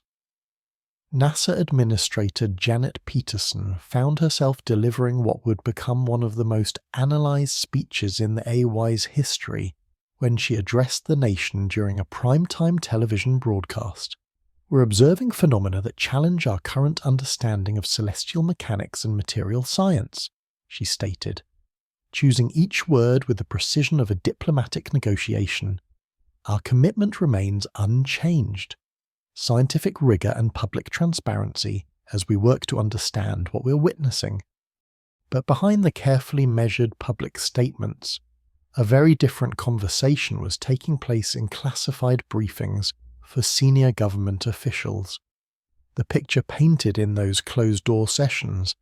NASA Administrator Janet Peterson found herself delivering what would become one of the most analyzed speeches in the AY's history when she addressed the nation during a primetime television broadcast. We're observing phenomena that challenge our current understanding of celestial mechanics and material science, she stated, choosing each word with the precision of a diplomatic negotiation. Our commitment remains unchanged. Scientific rigor and public transparency as we work to understand what we're witnessing. But behind the carefully measured public statements, a very different conversation was taking place in classified briefings for senior government officials. The picture painted in those closed-door sessions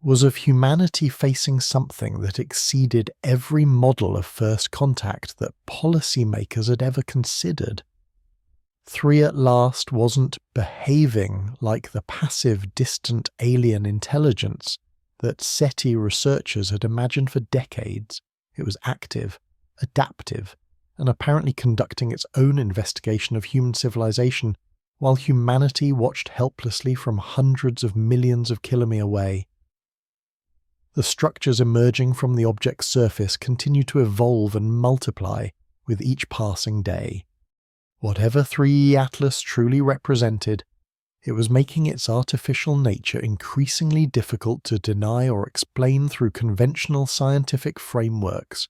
was of humanity facing something that exceeded every model of first contact that policymakers had ever considered. 3 at last wasn't behaving like the passive, distant alien intelligence that SETI researchers had imagined for decades. It was active, adaptive, and apparently conducting its own investigation of human civilization, while humanity watched helplessly from hundreds of millions of kilometers away. The structures emerging from the object's surface continued to evolve and multiply with each passing day. Whatever 3E Atlas truly represented, it was making its artificial nature increasingly difficult to deny or explain through conventional scientific frameworks.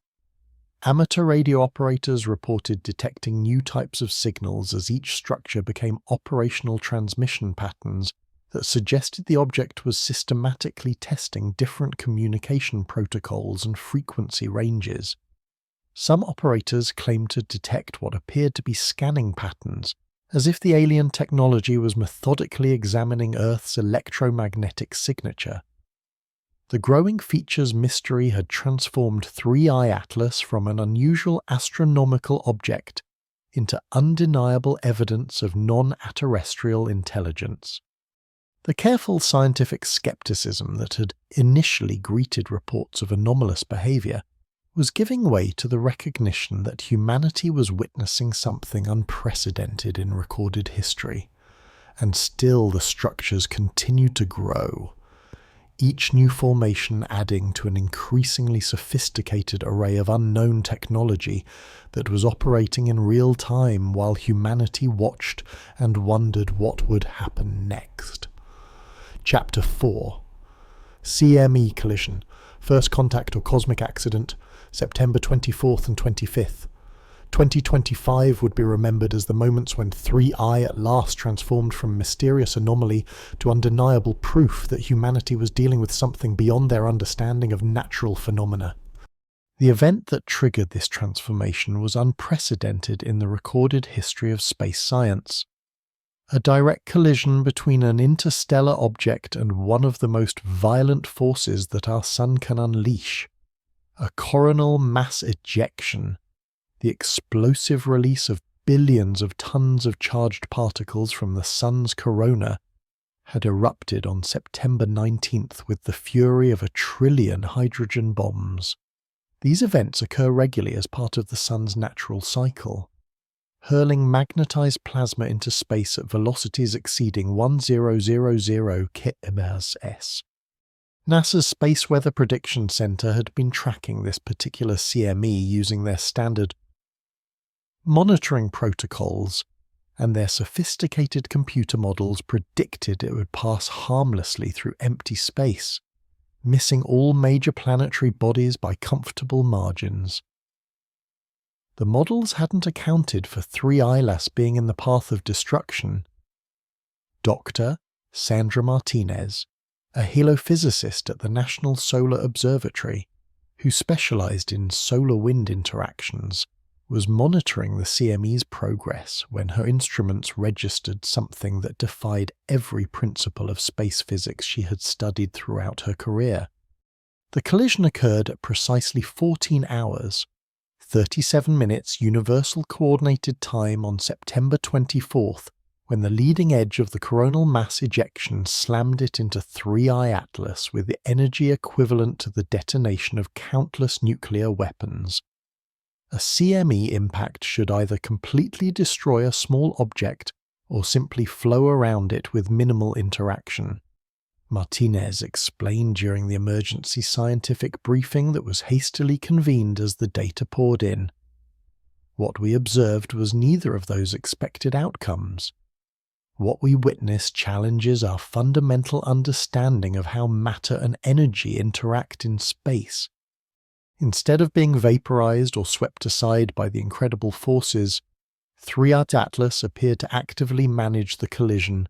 Amateur radio operators reported detecting new types of signals as each structure became operational transmission patterns that suggested the object was systematically testing different communication protocols and frequency ranges. Some operators claimed to detect what appeared to be scanning patterns, as if the alien technology was methodically examining Earth's electromagnetic signature. The growing features mystery had transformed 3I Atlas from an unusual astronomical object into undeniable evidence of non-terrestrial intelligence. The careful scientific skepticism that had initially greeted reports of anomalous behavior was giving way to the recognition that humanity was witnessing something unprecedented in recorded history, and still the structures continued to grow, each new formation adding to an increasingly sophisticated array of unknown technology that was operating in real time while humanity watched and wondered what would happen next. Chapter 4. CME Collision, First Contact or Cosmic Accident, September 24th and 25th. 2025 would be remembered as the moments when 3I at last transformed from mysterious anomaly to undeniable proof that humanity was dealing with something beyond their understanding of natural phenomena. The event that triggered this transformation was unprecedented in the recorded history of space science. A direct collision between an interstellar object and one of the most violent forces that our sun can unleash. A coronal mass ejection, the explosive release of billions of tons of charged particles from the sun's corona, had erupted on September 19th with the fury of 1 trillion hydrogen bombs. These events occur regularly as part of the sun's natural cycle, hurling magnetized plasma into space at velocities exceeding 1000 km/s. NASA's Space Weather Prediction Center had been tracking this particular CME using their standard monitoring protocols, and their sophisticated computer models predicted it would pass harmlessly through empty space, missing all major planetary bodies by comfortable margins. The models hadn't accounted for 3I being in the path of destruction. Dr. Sandra Martinez, a halophysicist at the National Solar Observatory, who specialized in solar-wind interactions, was monitoring the CME's progress when her instruments registered something that defied every principle of space physics she had studied throughout her career. The collision occurred at precisely 14 hours, 37 minutes Universal Coordinated Time on September 24th, when the leading edge of the coronal mass ejection slammed it into 3I Atlas with the energy equivalent to the detonation of countless nuclear weapons. A CME impact should either completely destroy a small object or simply flow around it with minimal interaction. Martinez explained during the emergency scientific briefing that was hastily convened as the data poured in. What we observed was neither of those expected outcomes. What we witnessed challenges our fundamental understanding of how matter and energy interact in space. Instead of being vaporized or swept aside by the incredible forces, 3I Atlas appeared to actively manage the collision,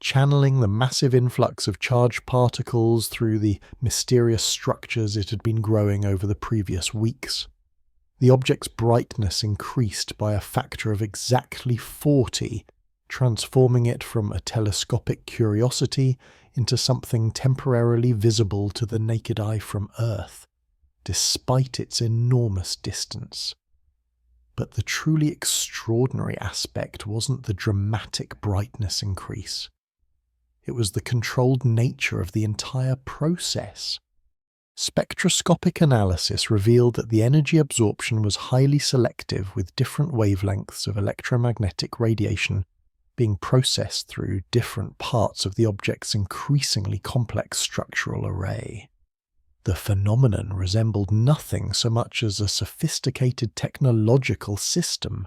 channeling the massive influx of charged particles through the mysterious structures it had been growing over the previous weeks. The object's brightness increased by a factor of exactly 40, transforming it from a telescopic curiosity into something temporarily visible to the naked eye from Earth, despite its enormous distance. But the truly extraordinary aspect wasn't the dramatic brightness increase. It was the controlled nature of the entire process. Spectroscopic analysis revealed that the energy absorption was highly selective, with different wavelengths of electromagnetic radiation being processed through different parts of the object's increasingly complex structural array. The phenomenon resembled nothing so much as a sophisticated technological system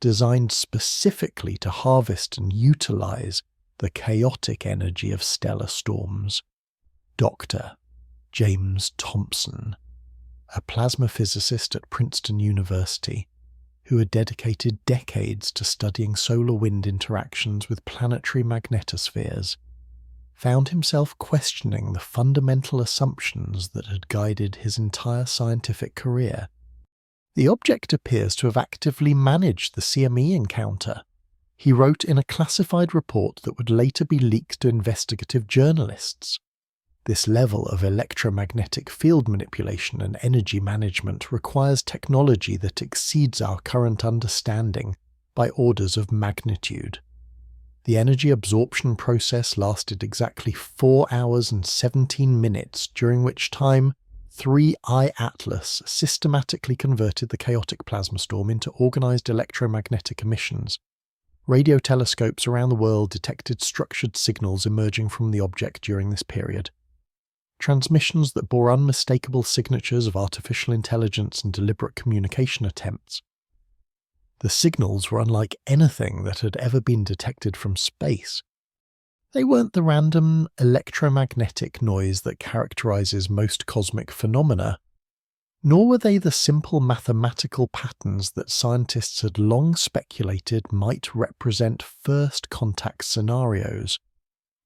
designed specifically to harvest and utilize the chaotic energy of stellar storms. Dr. James Thomson, a plasma physicist at Princeton University, who had dedicated decades to studying solar wind interactions with planetary magnetospheres, found himself questioning the fundamental assumptions that had guided his entire scientific career. The object appears to have actively managed the CME encounter, he wrote in a classified report that would later be leaked to investigative journalists. This level of electromagnetic field manipulation and energy management requires technology that exceeds our current understanding by orders of magnitude. The energy absorption process lasted exactly 4 hours and 17 minutes, during which time 3I Atlas systematically converted the chaotic plasma storm into organized electromagnetic emissions. Radio telescopes around the world detected structured signals emerging from the object during this period. Transmissions that bore unmistakable signatures of artificial intelligence and deliberate communication attempts. The signals were unlike anything that had ever been detected from space. They weren't the random electromagnetic noise that characterizes most cosmic phenomena, nor were they the simple mathematical patterns that scientists had long speculated might represent first contact scenarios.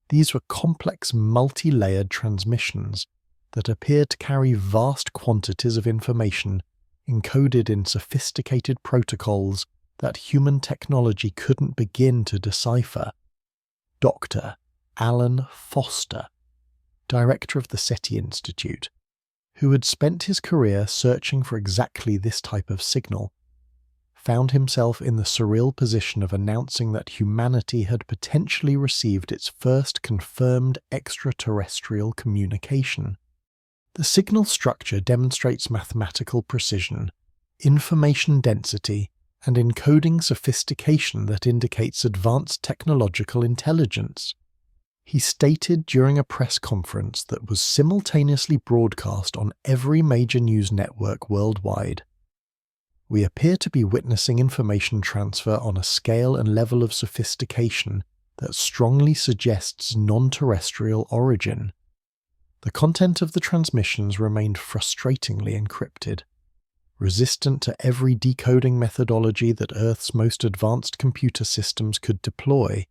These were complex, multi-layered transmissions that appeared to carry vast quantities of information encoded in sophisticated protocols that human technology couldn't begin to decipher. Dr. Alan Foster, director of the SETI Institute, who had spent his career searching for exactly this type of signal, found himself in the surreal position of announcing that humanity had potentially received its first confirmed extraterrestrial communication. The signal structure demonstrates mathematical precision, information density, and encoding sophistication that indicates advanced technological intelligence. He stated during a press conference that was simultaneously broadcast on every major news network worldwide. We appear to be witnessing information transfer on a scale and level of sophistication that strongly suggests non-terrestrial origin. The content of the transmissions remained frustratingly encrypted, resistant to every decoding methodology that Earth's most advanced computer systems could deploy.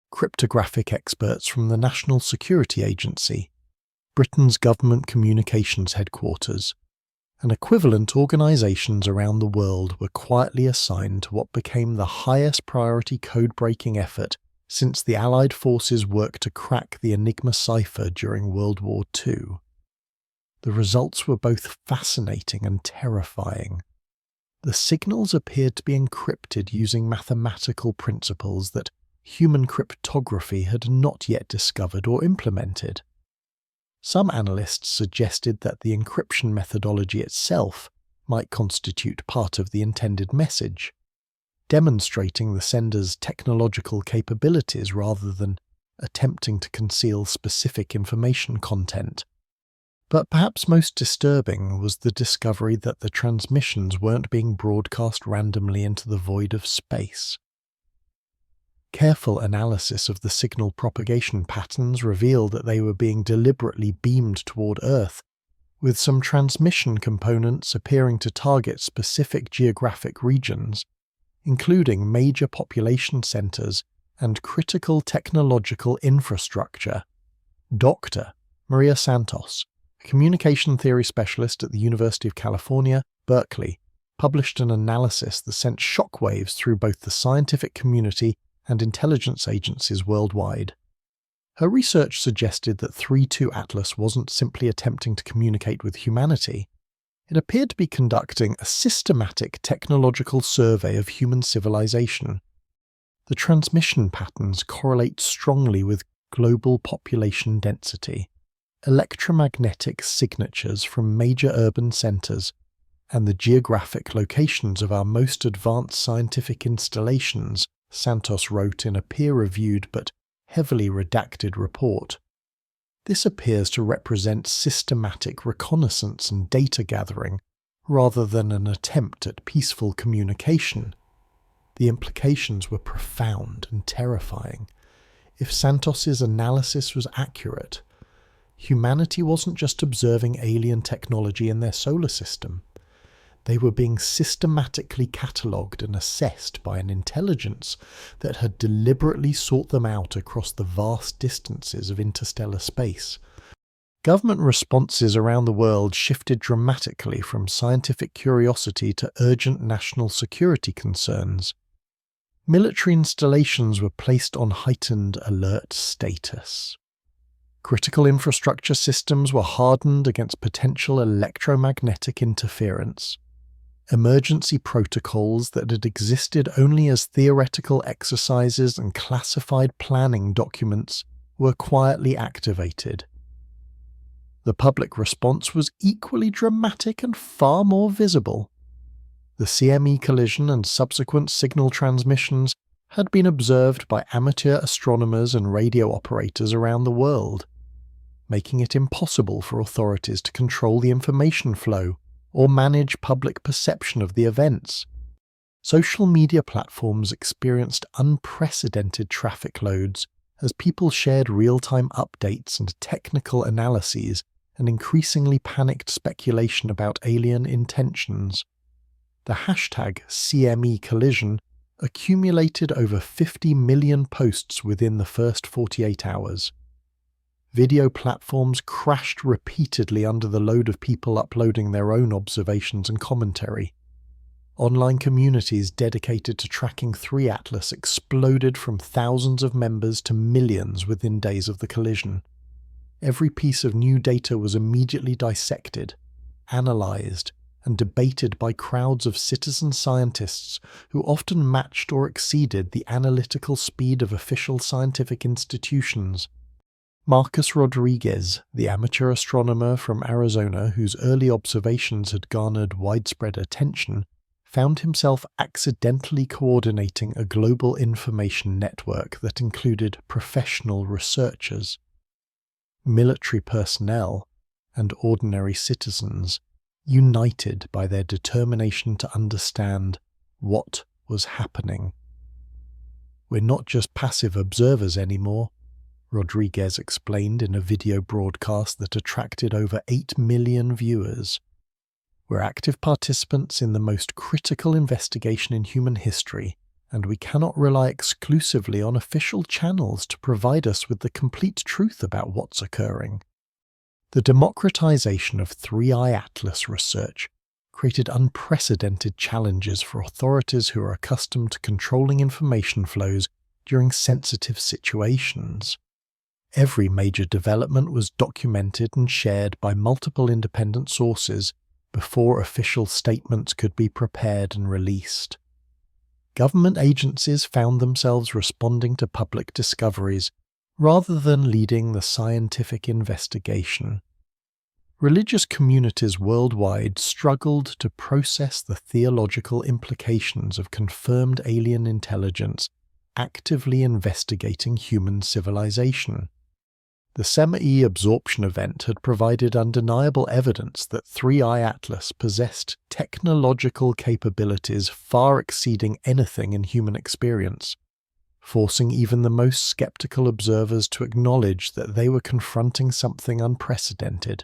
Cryptographic experts from the National Security Agency, Britain's government communications headquarters, and equivalent organizations around the world were quietly assigned to what became the highest priority code-breaking effort since the Allied forces worked to crack the Enigma cipher during World War II. The results were both fascinating and terrifying. The signals appeared to be encrypted using mathematical principles that human cryptography had not yet discovered or implemented. Some analysts suggested that the encryption methodology itself might constitute part of the intended message, demonstrating the sender's technological capabilities rather than attempting to conceal specific information content. But perhaps most disturbing was the discovery that the transmissions weren't being broadcast randomly into the void of space. Careful analysis of the signal propagation patterns revealed that they were being deliberately beamed toward Earth, with some transmission components appearing to target specific geographic regions, including major population centers and critical technological infrastructure. Dr. Maria Santos, a communication theory specialist at the University of California, Berkeley, published an analysis that sent shockwaves through both the scientific community and intelligence agencies worldwide. Her research suggested that 3-2 Atlas wasn't simply attempting to communicate with humanity. It appeared to be conducting a systematic technological survey of human civilization. The transmission patterns correlate strongly with global population density, electromagnetic signatures from major urban centres, and the geographic locations of our most advanced scientific installations, Santos wrote in a peer-reviewed but heavily redacted report. This appears to represent systematic reconnaissance and data gathering, rather than an attempt at peaceful communication. The implications were profound and terrifying. If Santos's analysis was accurate, humanity wasn't just observing alien technology in their solar system. They were being systematically catalogued and assessed by an intelligence that had deliberately sought them out across the vast distances of interstellar space. Government responses around the world shifted dramatically from scientific curiosity to urgent national security concerns. Military installations were placed on heightened alert status. Critical infrastructure systems were hardened against potential electromagnetic interference. Emergency protocols that had existed only as theoretical exercises and classified planning documents were quietly activated. The public response was equally dramatic and far more visible. The CME collision and subsequent signal transmissions had been observed by amateur astronomers and radio operators around the world, making it impossible for authorities to control the information flow or manage public perception of the events. Social media platforms experienced unprecedented traffic loads as people shared real-time updates and technical analyses and increasingly panicked speculation about alien intentions. The hashtag CME collision accumulated over 50 million posts within the first 48 hours. Video platforms crashed repeatedly under the load of people uploading their own observations and commentary. Online communities dedicated to tracking 3 Atlas exploded from thousands of members to millions within days of the collision. Every piece of new data was immediately dissected, analysed, and debated by crowds of citizen scientists who often matched or exceeded the analytical speed of official scientific institutions. Marcus Rodriguez, the amateur astronomer from Arizona whose early observations had garnered widespread attention, found himself accidentally coordinating a global information network that included professional researchers, military personnel, and ordinary citizens, united by their determination to understand what was happening. "We're not just passive observers anymore," Rodriguez explained in a video broadcast that attracted over 8 million viewers. "We're active participants in the most critical investigation in human history, and we cannot rely exclusively on official channels to provide us with the complete truth about what's occurring." The democratization of 3I Atlas research created unprecedented challenges for authorities who are accustomed to controlling information flows during sensitive situations. Every major development was documented and shared by multiple independent sources before official statements could be prepared and released. Government agencies found themselves responding to public discoveries rather than leading the scientific investigation. Religious communities worldwide struggled to process the theological implications of confirmed alien intelligence actively investigating human civilization. The SEMA-E absorption event had provided undeniable evidence that 3I Atlas possessed technological capabilities far exceeding anything in human experience, forcing even the most skeptical observers to acknowledge that they were confronting something unprecedented.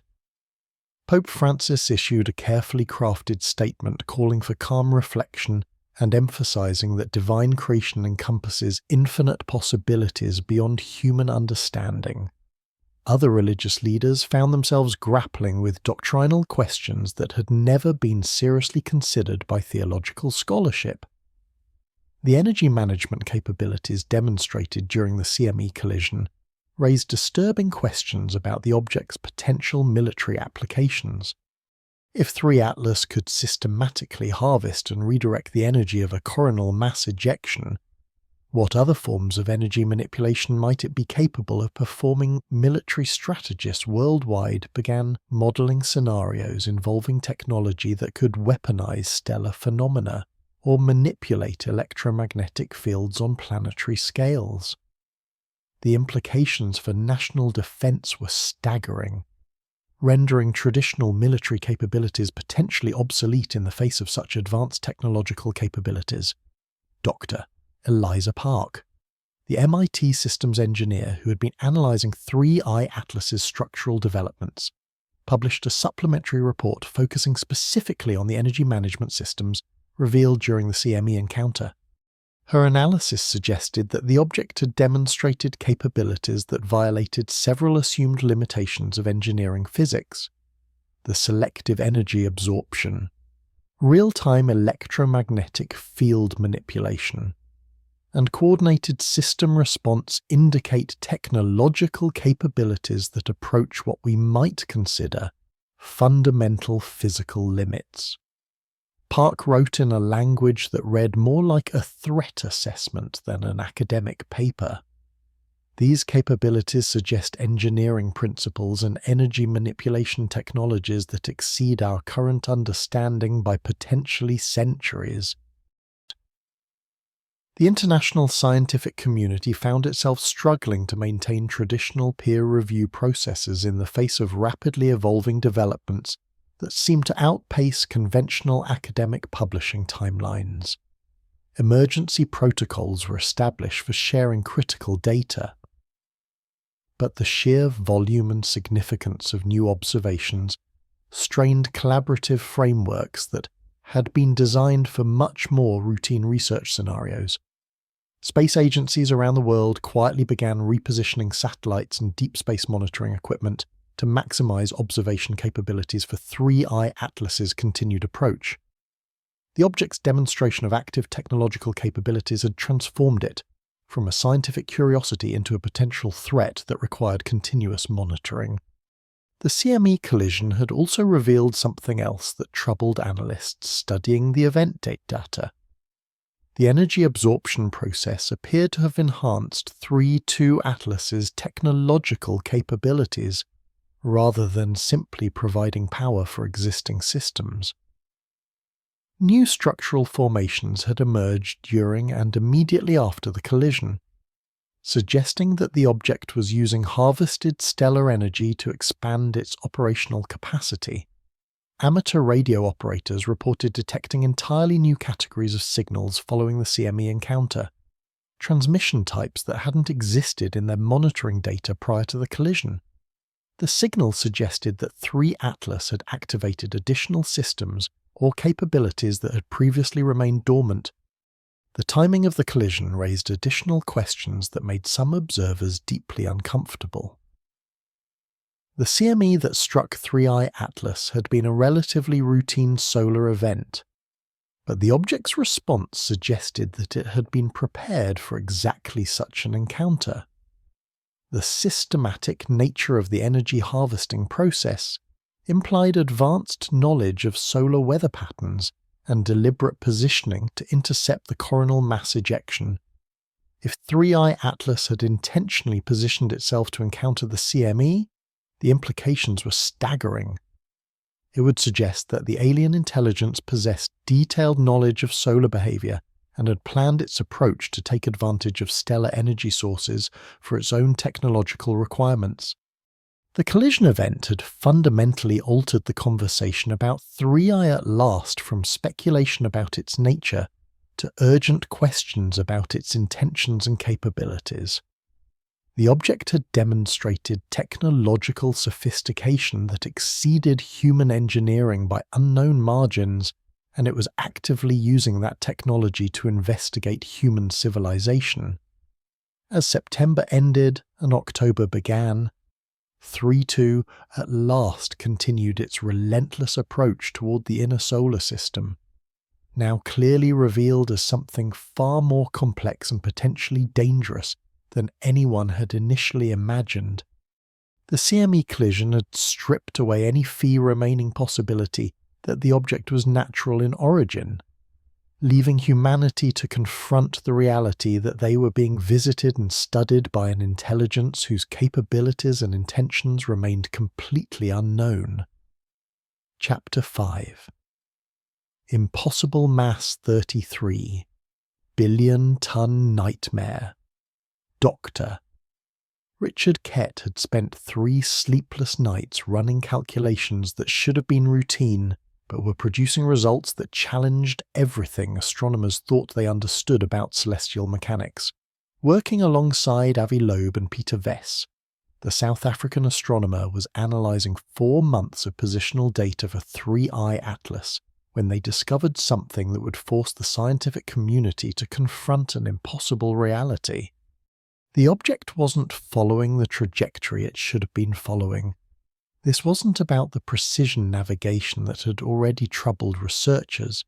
Pope Francis issued a carefully crafted statement calling for calm reflection and emphasizing that divine creation encompasses infinite possibilities beyond human understanding. Other religious leaders found themselves grappling with doctrinal questions that had never been seriously considered by theological scholarship. The energy management capabilities demonstrated during the CME collision raised disturbing questions about the object's potential military applications. If 3 Atlas could systematically harvest and redirect the energy of a coronal mass ejection, What other forms of energy manipulation might it be capable of performing? Military strategists worldwide began modeling scenarios involving technology that could weaponize stellar phenomena or manipulate electromagnetic fields on planetary scales. The implications for national defense were staggering, rendering traditional military capabilities potentially obsolete in the face of such advanced technological capabilities. Dr. Eliza Park, the MIT systems engineer who had been analyzing 3I Atlas's structural developments, published a supplementary report focusing specifically on the energy management systems revealed during the CME encounter. Her analysis suggested that the object had demonstrated capabilities that violated several assumed limitations of engineering physics: the selective energy absorption, real-time electromagnetic field manipulation, and coordinated system response indicate technological capabilities that approach what we might consider fundamental physical limits. Park wrote in a language that read more like a threat assessment than an academic paper. These capabilities suggest engineering principles and energy manipulation technologies that exceed our current understanding by potentially centuries. The international scientific community found itself struggling to maintain traditional peer review processes in the face of rapidly evolving developments that seemed to outpace conventional academic publishing timelines. Emergency protocols were established for sharing critical data, but the sheer volume and significance of new observations strained collaborative frameworks that had been designed for much more routine research scenarios. Space agencies around the world quietly began repositioning satellites and deep space monitoring equipment to maximize observation capabilities for 3I Atlas's continued approach. The object's demonstration of active technological capabilities had transformed it from a scientific curiosity into a potential threat that required continuous monitoring. The CME collision had also revealed something else that troubled analysts studying the event data. The energy absorption process appeared to have enhanced 3-2 Atlas's technological capabilities rather than simply providing power for existing systems. New structural formations had emerged during and immediately after the collision, suggesting that the object was using harvested stellar energy to expand its operational capacity. Amateur radio operators reported detecting entirely new categories of signals following the CME encounter, transmission types that hadn't existed in their monitoring data prior to the collision. The signal suggested that 3 Atlas had activated additional systems or capabilities that had previously remained dormant. The timing of the collision raised additional questions that made some observers deeply uncomfortable. The CME that struck 3I Atlas had been a relatively routine solar event, but the object's response suggested that it had been prepared for exactly such an encounter. The systematic nature of the energy harvesting process implied advanced knowledge of solar weather patterns and deliberate positioning to intercept the coronal mass ejection. If 3I Atlas had intentionally positioned itself to encounter the CME, the implications were staggering. It would suggest that the alien intelligence possessed detailed knowledge of solar behavior and had planned its approach to take advantage of stellar energy sources for its own technological requirements. The collision event had fundamentally altered the conversation about 3I at last from speculation about its nature to urgent questions about its intentions and capabilities. The object had demonstrated technological sophistication that exceeded human engineering by unknown margins, and it was actively using that technology to investigate human civilization. As September ended and October began, 3-2 at last continued its relentless approach toward the inner solar system, now clearly revealed as something far more complex and potentially dangerous than anyone had initially imagined. The CME collision had stripped away any remaining possibility that the object was natural in origin. leaving humanity to confront the reality that they were being visited and studied by an intelligence whose capabilities and intentions remained completely unknown. Chapter 5. Impossible Mass 33. Billion-Ton Nightmare. Doctor. Richard Kett had spent 3 sleepless nights running calculations that should have been routine, but were producing results that challenged everything astronomers thought they understood about celestial mechanics. Working alongside Avi Loeb and Peter Vess, the South African astronomer was analysing 4 months of positional data for 3I Atlas when they discovered something that would force the scientific community to confront an impossible reality. The object wasn't following the trajectory it should have been following. This wasn't about the precision navigation that had already troubled researchers.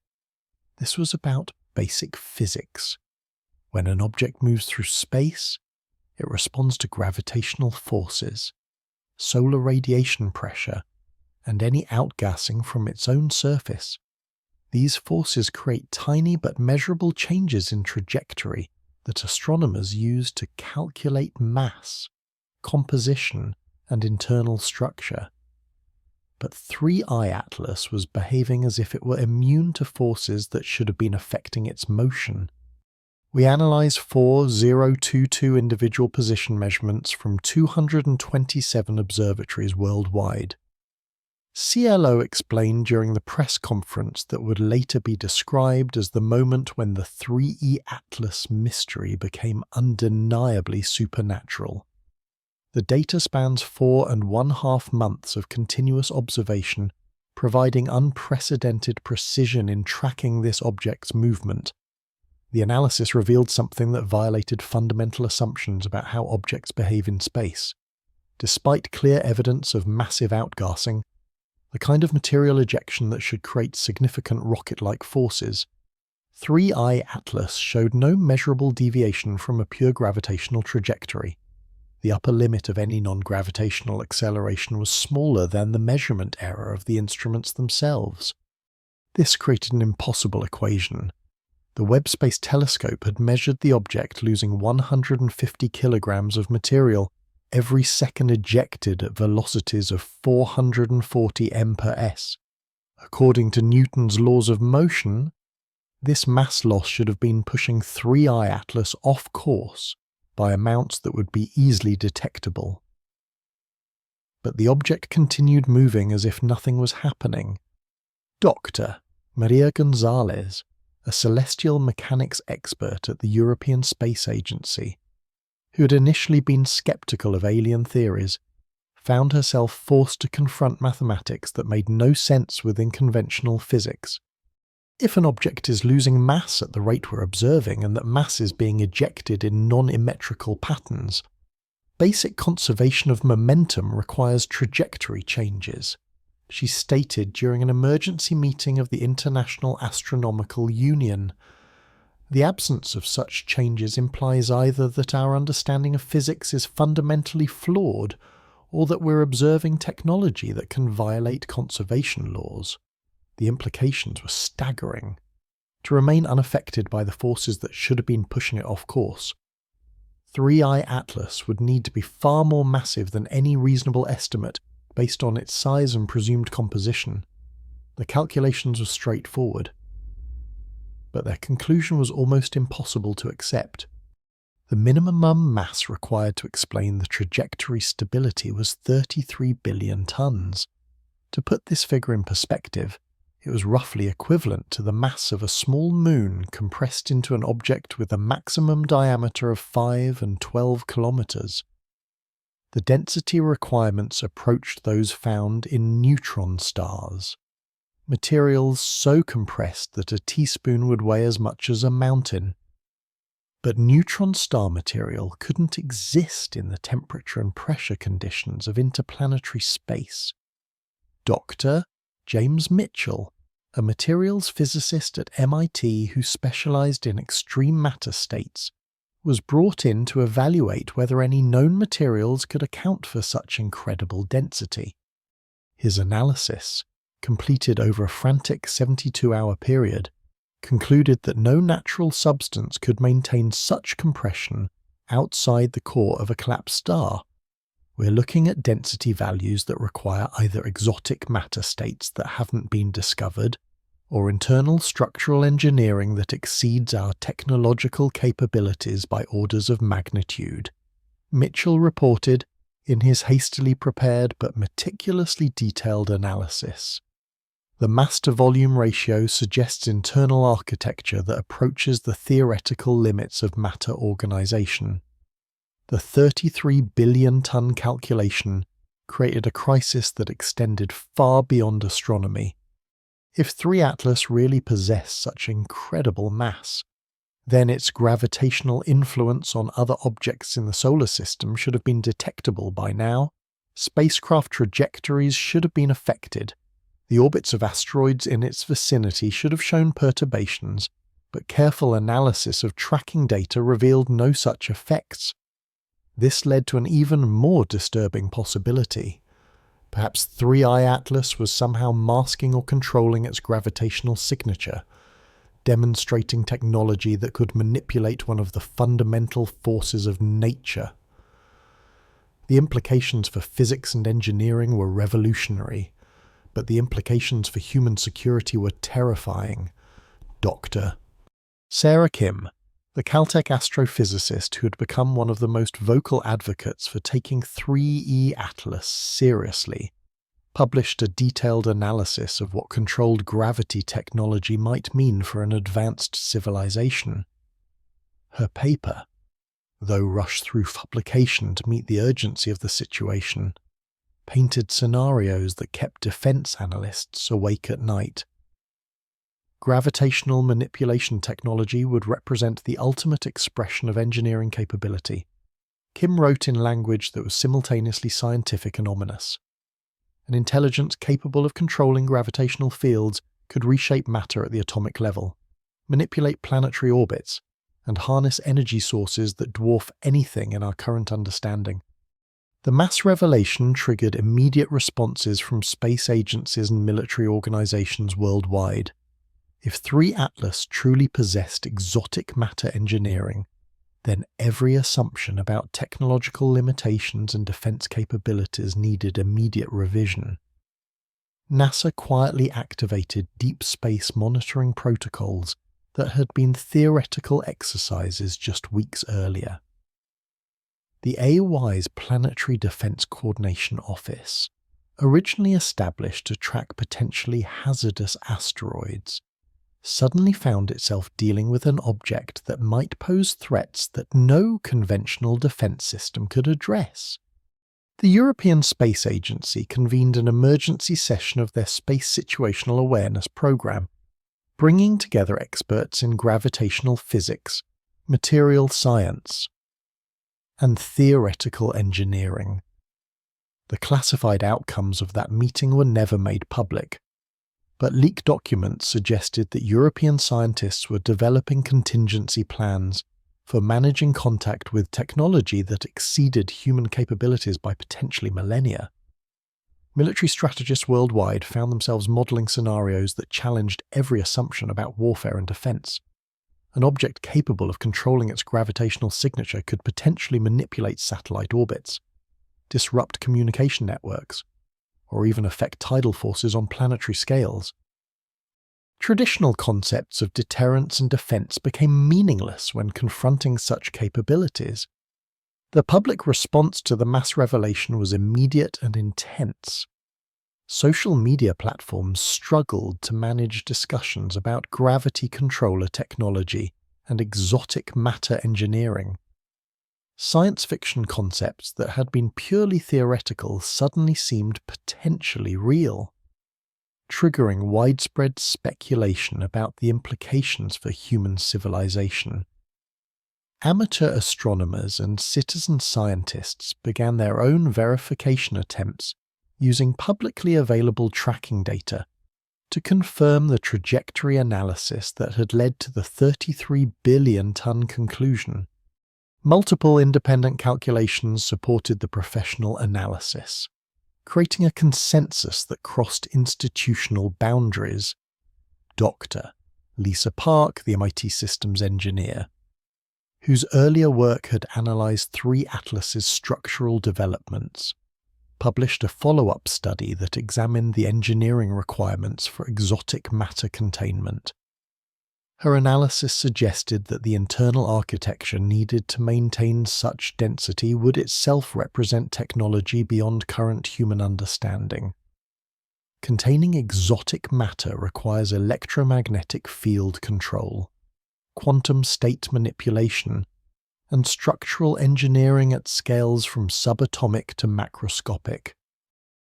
This was about basic physics. When an object moves through space, it responds to gravitational forces, solar radiation pressure, and any outgassing from its own surface. These forces create tiny but measurable changes in trajectory that astronomers use to calculate mass, composition, and internal structure. But 3I Atlas was behaving as if it were immune to forces that should have been affecting its motion. We analysed 4022 individual position measurements from 227 observatories worldwide. CLO explained during the press conference that would later be described as the moment when the 3E Atlas mystery became undeniably supernatural. The data spans 4.5 months of continuous observation, providing unprecedented precision in tracking this object's movement. The analysis revealed something that violated fundamental assumptions about how objects behave in space. Despite clear evidence of massive outgassing, the kind of material ejection that should create significant rocket-like forces, 3I Atlas showed no measurable deviation from a pure gravitational trajectory. The upper limit of any non-gravitational acceleration was smaller than the measurement error of the instruments themselves. This created an impossible equation. The Webb Space Telescope had measured the object losing 150 kilograms of material every second ejected at velocities of 440 m/s. According to Newton's laws of motion, this mass loss should have been pushing 3I Atlas off course by amounts that would be easily detectable. But the object continued moving as if nothing was happening. Dr. Maria Gonzalez, a celestial mechanics expert at the European Space Agency, who had initially been skeptical of alien theories, found herself forced to confront mathematics that made no sense within conventional physics. If an object is losing mass at the rate we're observing and that mass is being ejected in non-immetrical patterns, basic conservation of momentum requires trajectory changes, she stated during an emergency meeting of the International Astronomical Union. The absence of such changes implies either that our understanding of physics is fundamentally flawed, or that we're observing technology that can violate conservation laws. The implications were staggering. To remain unaffected by the forces that should have been pushing it off course, 3I Atlas would need to be far more massive than any reasonable estimate based on its size and presumed composition. The calculations were straightforward, but their conclusion was almost impossible to accept. The minimum mass required to explain the trajectory stability was 33 billion tons. To put this figure in perspective, it was roughly equivalent to the mass of a small moon compressed into an object with a maximum diameter of 5 and 12 kilometers. The density requirements approached those found in neutron stars, materials so compressed that a teaspoon would weigh as much as a mountain. But neutron star material couldn't exist in the temperature and pressure conditions of interplanetary space. Dr. James Mitchell, a materials physicist at MIT who specialized in extreme matter states, was brought in to evaluate whether any known materials could account for such incredible density. His analysis, completed over a frantic 72-hour period, concluded that no natural substance could maintain such compression outside the core of a collapsed star. We're looking at density values that require either exotic matter states that haven't been discovered, or internal structural engineering that exceeds our technological capabilities by orders of magnitude, Mitchell reported in his hastily prepared but meticulously detailed analysis. The mass-to-volume ratio suggests internal architecture that approaches the theoretical limits of matter organization. The 33 billion ton calculation created a crisis that extended far beyond astronomy. If 3 Atlas really possessed such incredible mass, then its gravitational influence on other objects in the solar system should have been detectable by now. Spacecraft trajectories should have been affected. The orbits of asteroids in its vicinity should have shown perturbations, but careful analysis of tracking data revealed no such effects. This led to an even more disturbing possibility. Perhaps 3I Atlas was somehow masking or controlling its gravitational signature, demonstrating technology that could manipulate one of the fundamental forces of nature. The implications for physics and engineering were revolutionary, but the implications for human security were terrifying. Dr. Sarah Kim, the Caltech astrophysicist who had become one of the most vocal advocates for taking 3E Atlas seriously, published a detailed analysis of what controlled gravity technology might mean for an advanced civilization. Her paper, though rushed through publication to meet the urgency of the situation, painted scenarios that kept defense analysts awake at night. Gravitational manipulation technology would represent the ultimate expression of engineering capability. Kim wrote in language that was simultaneously scientific and ominous. An intelligence capable of controlling gravitational fields could reshape matter at the atomic level, manipulate planetary orbits, and harness energy sources that dwarf anything in our current understanding. The mass revelation triggered immediate responses from space agencies and military organizations worldwide. If 3 Atlas truly possessed exotic matter engineering, then every assumption about technological limitations and defense capabilities needed immediate revision. NASA quietly activated deep space monitoring protocols that had been theoretical exercises just weeks earlier. The AOI's Planetary Defense Coordination Office, originally established to track potentially hazardous asteroids, suddenly found itself dealing with an object that might pose threats that no conventional defense system could address. The European Space Agency convened an emergency session of their Space Situational Awareness program, bringing together experts in gravitational physics, material science, and theoretical engineering. The classified outcomes of that meeting were never made public, but leaked documents suggested that European scientists were developing contingency plans for managing contact with technology that exceeded human capabilities by potentially millennia. Military strategists worldwide found themselves modeling scenarios that challenged every assumption about warfare and defense. An object capable of controlling its gravitational signature could potentially manipulate satellite orbits, disrupt communication networks, or even affect tidal forces on planetary scales. Traditional concepts of deterrence and defense became meaningless when confronting such capabilities. The public response to the mass revelation was immediate and intense. Social media platforms struggled to manage discussions about gravity controller technology and exotic matter engineering. Science fiction concepts that had been purely theoretical suddenly seemed potentially real, triggering widespread speculation about the implications for human civilization. Amateur astronomers and citizen scientists began their own verification attempts using publicly available tracking data to confirm the trajectory analysis that had led to the 33 billion ton conclusion. Multiple independent calculations supported the professional analysis, creating a consensus that crossed institutional boundaries. Dr. Lisa Park, the MIT systems engineer, whose earlier work had analysed 3 atlases' structural developments, published a follow-up study that examined the engineering requirements for exotic matter containment. Her analysis suggested that the internal architecture needed to maintain such density would itself represent technology beyond current human understanding. Containing exotic matter requires electromagnetic field control, quantum state manipulation, and structural engineering at scales from subatomic to macroscopic.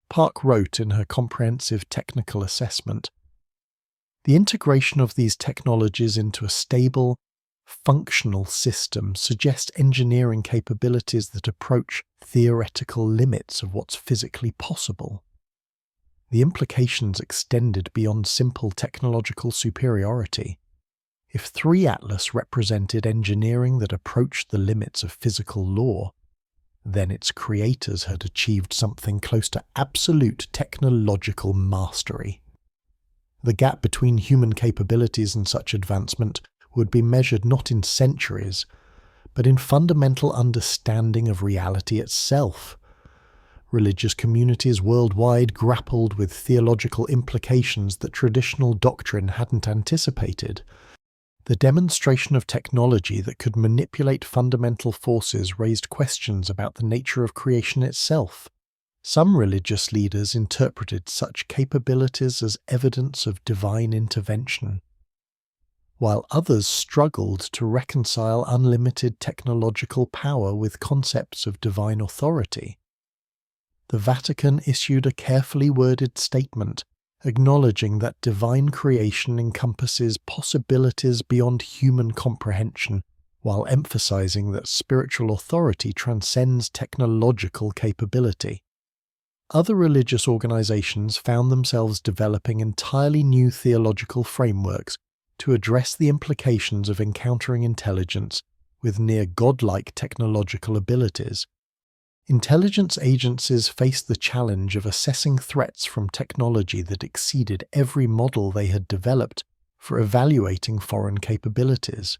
Park wrote in her comprehensive technical assessment, "The integration of these technologies into a stable, functional system suggests engineering capabilities that approach theoretical limits of what's physically possible. The implications extended beyond simple technological superiority. If 3 Atlas represented engineering that approached the limits of physical law, then its creators had achieved something close to absolute technological mastery. The gap between human capabilities and such advancement would be measured not in centuries, but in fundamental understanding of reality itself. Religious communities worldwide grappled with theological implications that traditional doctrine hadn't anticipated. The demonstration of technology that could manipulate fundamental forces raised questions about the nature of creation itself. Some religious leaders interpreted such capabilities as evidence of divine intervention, while others struggled to reconcile unlimited technological power with concepts of divine authority. The Vatican issued a carefully worded statement acknowledging that divine creation encompasses possibilities beyond human comprehension, while emphasizing that spiritual authority transcends technological capability. Other religious organizations found themselves developing entirely new theological frameworks to address the implications of encountering intelligence with near godlike technological abilities. Intelligence agencies faced the challenge of assessing threats from technology that exceeded every model they had developed for evaluating foreign capabilities.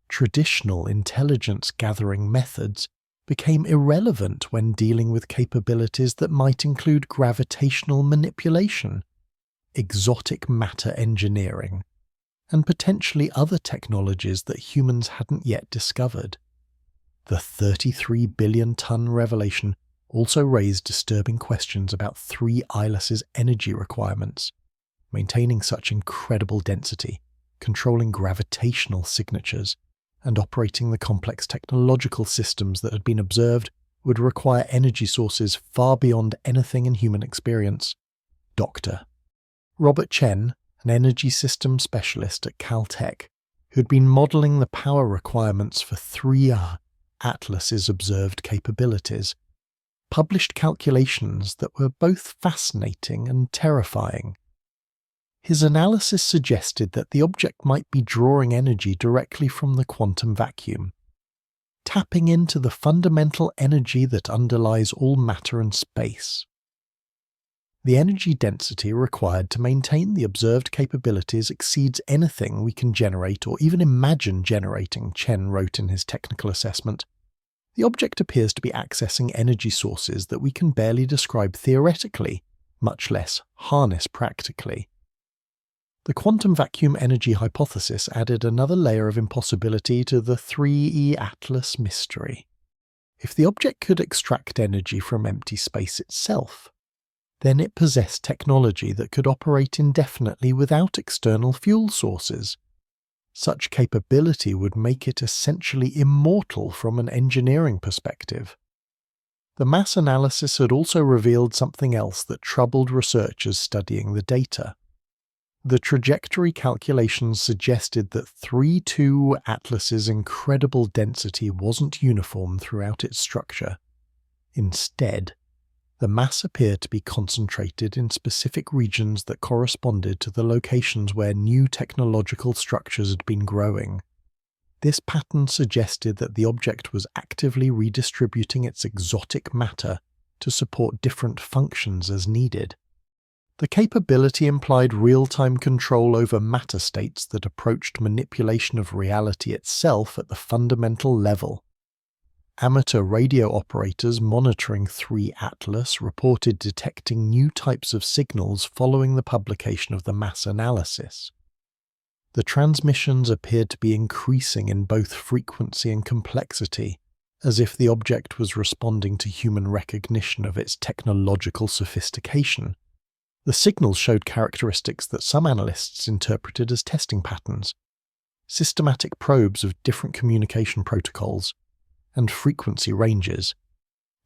Traditional intelligence gathering methods became irrelevant when dealing with capabilities that might include gravitational manipulation, exotic matter engineering, and potentially other technologies that humans hadn't yet discovered. The 33-billion-ton revelation also raised disturbing questions about 3 ILAS's energy requirements. Maintaining such incredible density, controlling gravitational signatures, and operating the complex technological systems that had been observed would require energy sources far beyond anything in human experience. Dr. Robert Chen, an energy systems specialist at Caltech, who had been modeling the power requirements for 3 Atlas's observed capabilities, published calculations that were both fascinating and terrifying. His analysis suggested that the object might be drawing energy directly from the quantum vacuum, tapping into the fundamental energy that underlies all matter and space. The energy density required to maintain the observed capabilities exceeds anything we can generate or even imagine generating, Chen wrote in his technical assessment. The object appears to be accessing energy sources that we can barely describe theoretically, much less harness practically. The quantum vacuum energy hypothesis added another layer of impossibility to the 3E Atlas mystery. If the object could extract energy from empty space itself, then it possessed technology that could operate indefinitely without external fuel sources. Such capability would make it essentially immortal from an engineering perspective. The mass analysis had also revealed something else that troubled researchers studying the data. The trajectory calculations suggested that 3-2 Atlas's incredible density wasn't uniform throughout its structure. Instead, the mass appeared to be concentrated in specific regions that corresponded to the locations where new technological structures had been growing. This pattern suggested that the object was actively redistributing its exotic matter to support different functions as needed. The capability implied real-time control over matter states that approached manipulation of reality itself at the fundamental level. Amateur radio operators monitoring 3 Atlas reported detecting new types of signals following the publication of the mass analysis. The transmissions appeared to be increasing in both frequency and complexity, as if the object was responding to human recognition of its technological sophistication. The signals showed characteristics that some analysts interpreted as testing patterns, systematic probes of different communication protocols, and frequency ranges.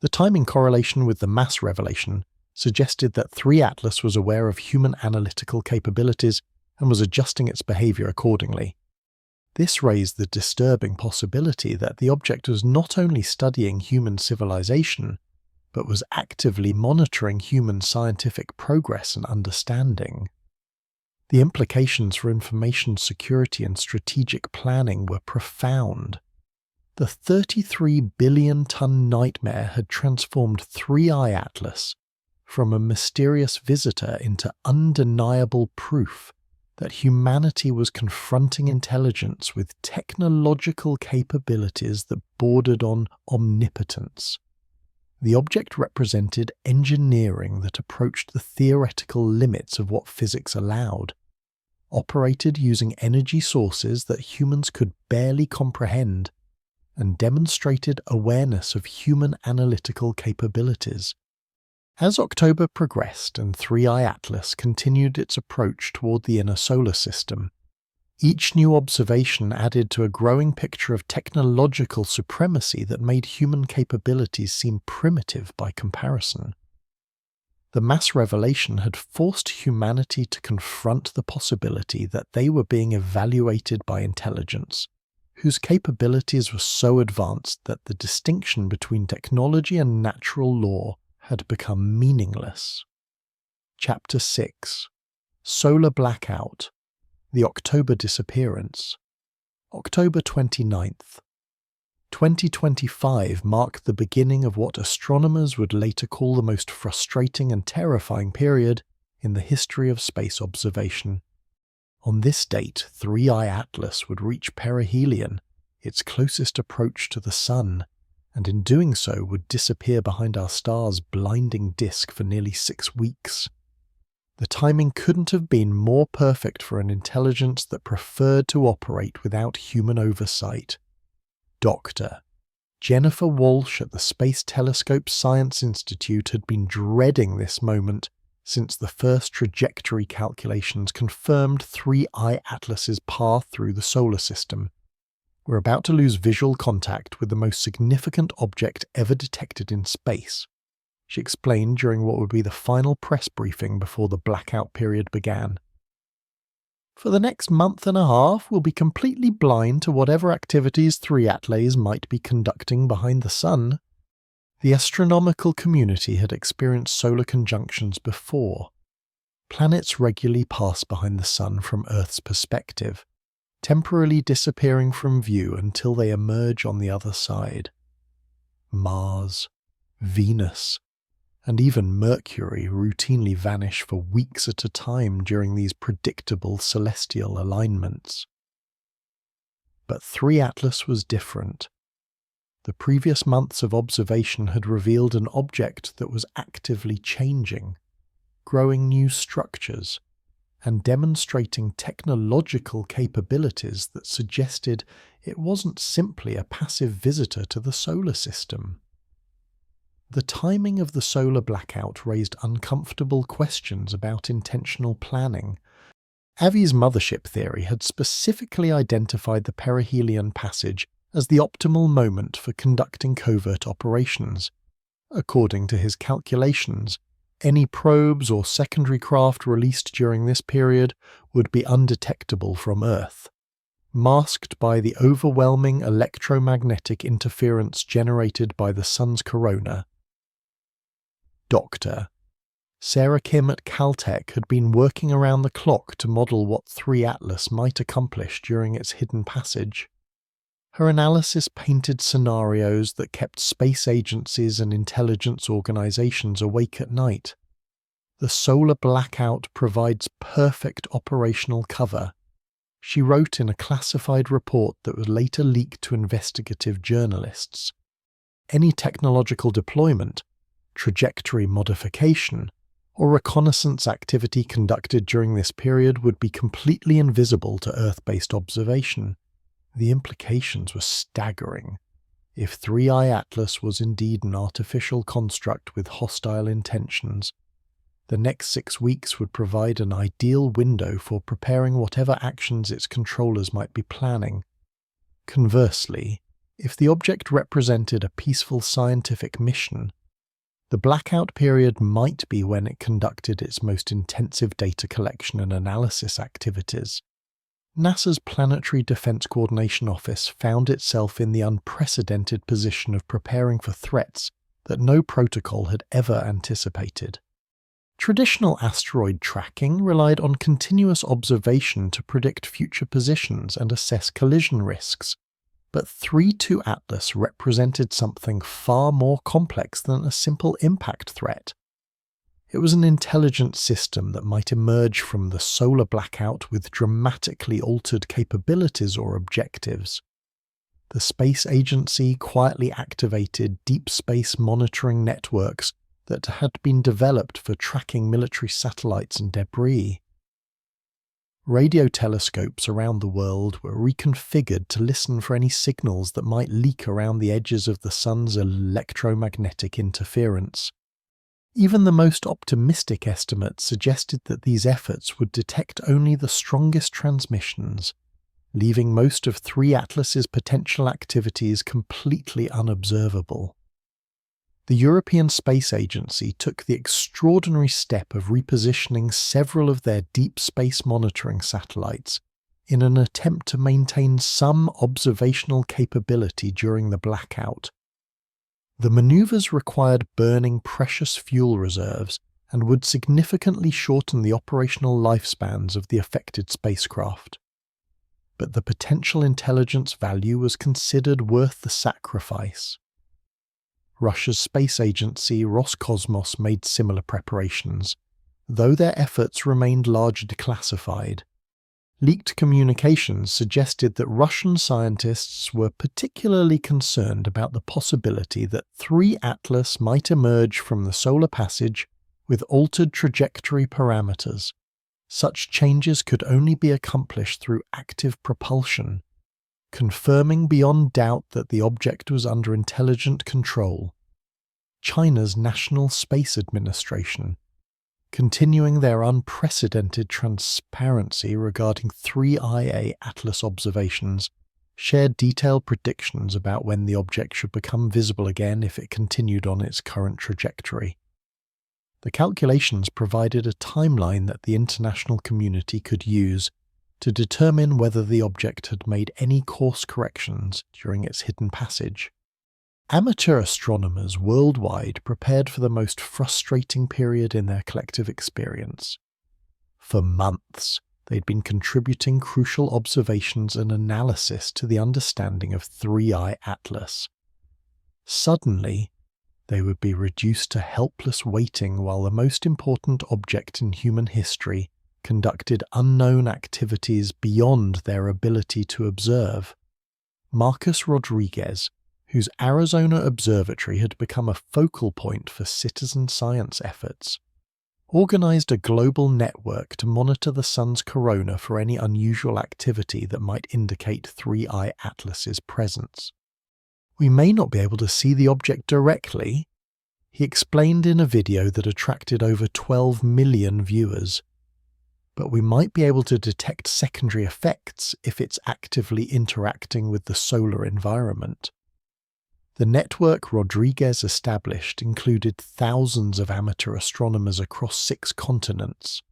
The timing correlation with the mass revelation suggested that 3 Atlas was aware of human analytical capabilities and was adjusting its behavior accordingly. This raised the disturbing possibility that the object was not only studying human civilization, but was actively monitoring human scientific progress and understanding. The implications for information security and strategic planning were profound. The 33-billion-ton nightmare had transformed 3I Atlas from a mysterious visitor into undeniable proof that humanity was confronting intelligence with technological capabilities that bordered on omnipotence. The object represented engineering that approached the theoretical limits of what physics allowed, operated using energy sources that humans could barely comprehend, and demonstrated awareness of human analytical capabilities. As October progressed and 3I Atlas continued its approach toward the inner solar system, each new observation added to a growing picture of technological supremacy that made human capabilities seem primitive by comparison. The mass revelation had forced humanity to confront the possibility that they were being evaluated by intelligence, whose capabilities were so advanced that the distinction between technology and natural law had become meaningless. Chapter 6: Solar Blackout. The October Disappearance. October 29th. 2025 marked the beginning of what astronomers would later call the most frustrating and terrifying period in the history of space observation. On this date, 3I Atlas would reach perihelion, its closest approach to the Sun, and in doing so would disappear behind our star's blinding disk for nearly 6 weeks. The timing couldn't have been more perfect for an intelligence that preferred to operate without human oversight. Dr. Jennifer Walsh at the Space Telescope Science Institute had been dreading this moment since the first trajectory calculations confirmed 3I Atlas's path through the solar system. We're about to lose visual contact with the most significant object ever detected in space, she explained during what would be the final press briefing before the blackout period began. For the next month and a half, we'll be completely blind to whatever activities 3 Atlas might be conducting behind the Sun. The astronomical community had experienced solar conjunctions before. Planets regularly pass behind the Sun from Earth's perspective, temporarily disappearing from view until they emerge on the other side. Mars, Venus, and even Mercury routinely vanish for weeks at a time during these predictable celestial alignments. But 3 Atlas was different. The previous months of observation had revealed an object that was actively changing, growing new structures, and demonstrating technological capabilities that suggested it wasn't simply a passive visitor to the solar system. The timing of the solar blackout raised uncomfortable questions about intentional planning. Avi's mothership theory had specifically identified the perihelion passage as the optimal moment for conducting covert operations. According to his calculations, any probes or secondary craft released during this period would be undetectable from Earth, masked by the overwhelming electromagnetic interference generated by the Sun's corona. Dr. Sarah Kim at Caltech had been working around the clock to model what 3 Atlas might accomplish during its hidden passage. Her analysis painted scenarios that kept space agencies and intelligence organizations awake at night. The solar blackout provides perfect operational cover, she wrote in a classified report that was later leaked to investigative journalists. Any technological deployment, trajectory modification, or reconnaissance activity conducted during this period would be completely invisible to Earth-based observation. The implications were staggering. If 3I Atlas was indeed an artificial construct with hostile intentions, the next 6 weeks would provide an ideal window for preparing whatever actions its controllers might be planning. Conversely, if the object represented a peaceful scientific mission, the blackout period might be when it conducted its most intensive data collection and analysis activities. NASA's Planetary Defense Coordination Office found itself in the unprecedented position of preparing for threats that no protocol had ever anticipated. Traditional asteroid tracking relied on continuous observation to predict future positions and assess collision risks, but 3-2 Atlas represented something far more complex than a simple impact threat. It was an intelligent system that might emerge from the solar blackout with dramatically altered capabilities or objectives. The space agency quietly activated deep space monitoring networks that had been developed for tracking military satellites and debris. Radio telescopes around the world were reconfigured to listen for any signals that might leak around the edges of the sun's electromagnetic interference. Even the most optimistic estimates suggested that these efforts would detect only the strongest transmissions, leaving most of 3 Atlas's potential activities completely unobservable. The European Space Agency took the extraordinary step of repositioning several of their deep space monitoring satellites in an attempt to maintain some observational capability during the blackout. The maneuvers required burning precious fuel reserves and would significantly shorten the operational lifespans of the affected spacecraft. But the potential intelligence value was considered worth the sacrifice. Russia's space agency Roscosmos made similar preparations, though their efforts remained largely classified. Leaked communications suggested that Russian scientists were particularly concerned about the possibility that 3 Atlas might emerge from the solar passage with altered trajectory parameters. Such changes could only be accomplished through active propulsion, confirming beyond doubt that the object was under intelligent control. China's National Space Administration, continuing their unprecedented transparency regarding 3IA Atlas observations, shared detailed predictions about when the object should become visible again if it continued on its current trajectory. The calculations provided a timeline that the international community could use to determine whether the object had made any course corrections during its hidden passage. Amateur astronomers worldwide prepared for the most frustrating period in their collective experience. For months, they'd been contributing crucial observations and analysis to the understanding of 3I Atlas. Suddenly, they would be reduced to helpless waiting while the most important object in human history conducted unknown activities beyond their ability to observe. Marcus Rodriguez, whose Arizona Observatory had become a focal point for citizen science efforts, organized a global network to monitor the sun's corona for any unusual activity that might indicate 3I Atlas's presence. "We may not be able to see the object directly," he explained in a video that attracted over 12 million viewers. "But we might be able to detect secondary effects if it's actively interacting with the solar environment." The network Rodriguez established included thousands of amateur astronomers across 6 continents,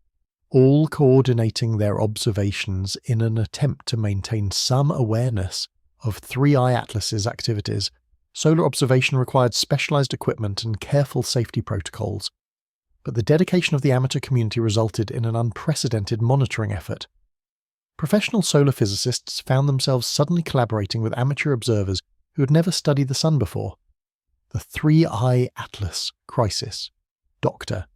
all coordinating their observations in an attempt to maintain some awareness of 3I Atlas's activities. Solar observation required specialized equipment and careful safety protocols, but the dedication of the amateur community resulted in an unprecedented monitoring effort. Professional solar physicists found themselves suddenly collaborating with amateur observers who had never studied the sun before. The 3I Atlas crisis. Dr.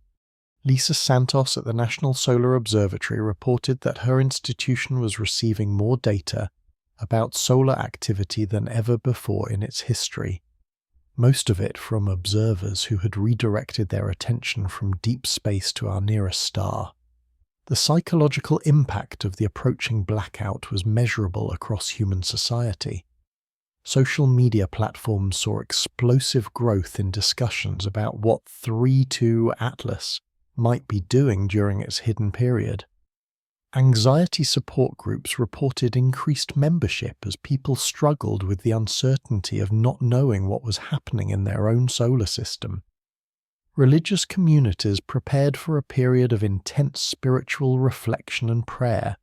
Lisa Santos at the National Solar Observatory reported that her institution was receiving more data about solar activity than ever before in its history, most of it from observers who had redirected their attention from deep space to our nearest star. The psychological impact of the approaching blackout was measurable across human society. Social media platforms saw explosive growth in discussions about what 3.2 Atlas might be doing during its hidden period. Anxiety support groups reported increased membership as people struggled with the uncertainty of not knowing what was happening in their own solar system. Religious communities prepared for a period of intense spiritual reflection and prayer.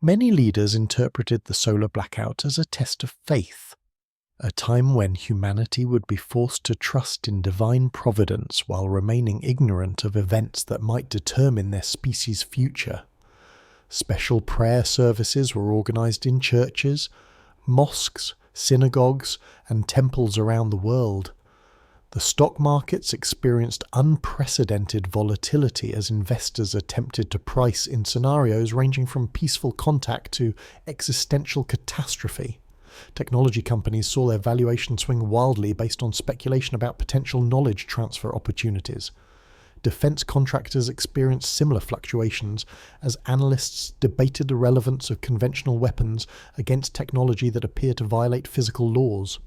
Many leaders interpreted the solar blackout as a test of faith, a time when humanity would be forced to trust in divine providence while remaining ignorant of events that might determine their species' future. Special prayer services were organized in churches, mosques, synagogues, and temples around the world. The stock markets experienced unprecedented volatility as investors attempted to price in scenarios ranging from peaceful contact to existential catastrophe. Technology companies saw their valuation swing wildly based on speculation about potential knowledge transfer opportunities. Defense contractors experienced similar fluctuations as analysts debated the relevance of conventional weapons against technology that appeared to violate physical laws.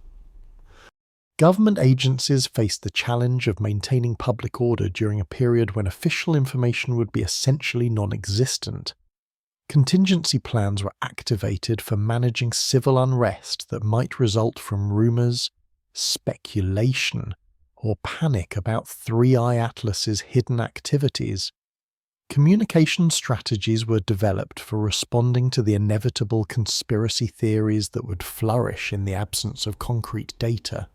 Government agencies faced the challenge of maintaining public order during a period when official information would be essentially non-existent. Contingency plans were activated for managing civil unrest that might result from rumors, speculation, or panic about 3i Atlas's hidden activities. Communication strategies were developed for responding to the inevitable conspiracy theories that would flourish in the absence of concrete data.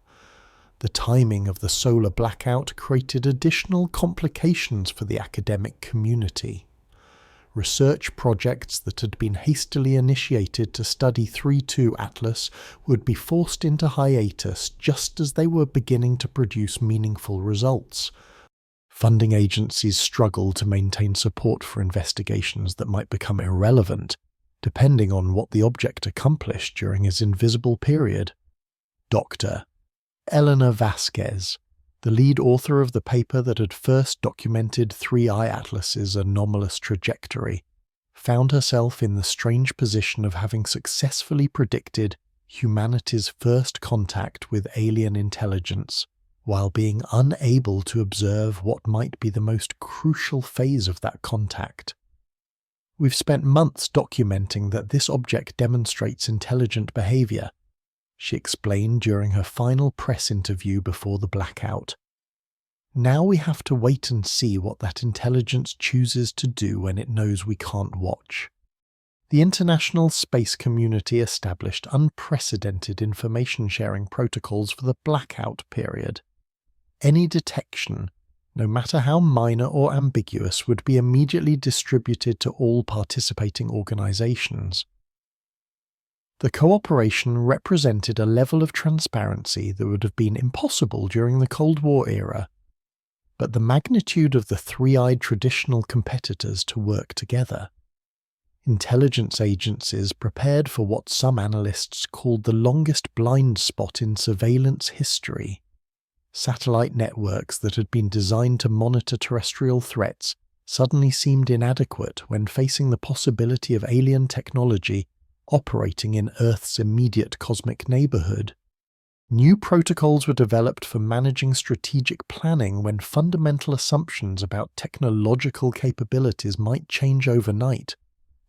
The timing of the solar blackout created additional complications for the academic community. Research projects that had been hastily initiated to study 3.2 Atlas would be forced into hiatus just as they were beginning to produce meaningful results. Funding agencies struggled to maintain support for investigations that might become irrelevant, depending on what the object accomplished during his invisible period. Dr. Elena Vasquez, the lead author of the paper that had first documented 3i Atlas's anomalous trajectory, found herself in the strange position of having successfully predicted humanity's first contact with alien intelligence, while being unable to observe what might be the most crucial phase of that contact. We've spent months documenting that this object demonstrates intelligent behavior, she explained during her final press interview before the blackout. Now we have to wait and see what that intelligence chooses to do when it knows we can't watch. The international space community established unprecedented information-sharing protocols for the blackout period. Any detection, no matter how minor or ambiguous, would be immediately distributed to all participating organizations. The cooperation represented a level of transparency that would have been impossible during the Cold War era, but the magnitude of the three-eyed traditional competitors to work together. Intelligence agencies prepared for what some analysts called the longest blind spot in surveillance history. Satellite networks that had been designed to monitor terrestrial threats suddenly seemed inadequate when facing the possibility of alien technology operating in Earth's immediate cosmic neighborhood. New protocols were developed for managing strategic planning when fundamental assumptions about technological capabilities might change overnight.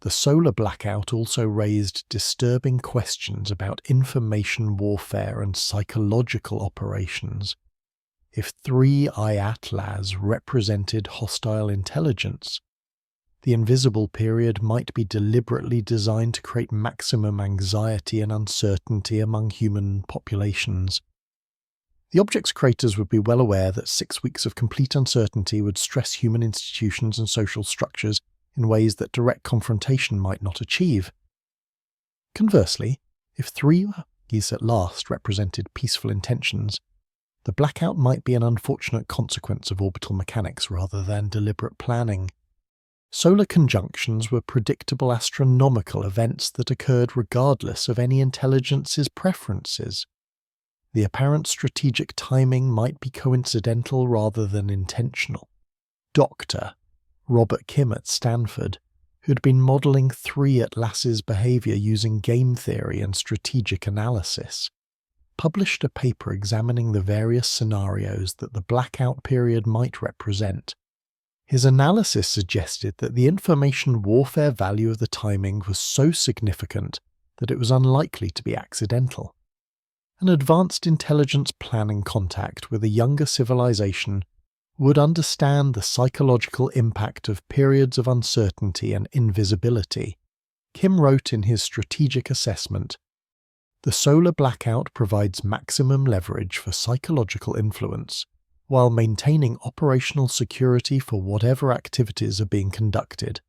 The solar blackout also raised disturbing questions about information warfare and psychological operations. If 3i Atlas represented hostile intelligence, the invisible period might be deliberately designed to create maximum anxiety and uncertainty among human populations. The object's creators would be well aware that 6 weeks of complete uncertainty would stress human institutions and social structures in ways that direct confrontation might not achieve. Conversely, if 3is at last represented peaceful intentions, The blackout might be an unfortunate consequence of orbital mechanics rather than deliberate planning. Solar conjunctions were predictable astronomical events that occurred regardless of any intelligence's preferences. The apparent strategic timing might be coincidental rather than intentional. Dr. Robert Kim at Stanford, who'd been modelling 3 Atlas's behaviour using game theory and strategic analysis, published a paper examining the various scenarios that the blackout period might represent. His analysis suggested that the information warfare value of the timing was so significant that it was unlikely to be accidental. An advanced intelligence planning contact with a younger civilization would understand the psychological impact of periods of uncertainty and invisibility. Kim wrote in his strategic assessment, "The solar blackout provides maximum leverage for psychological influence, while maintaining operational security for whatever activities are being conducted.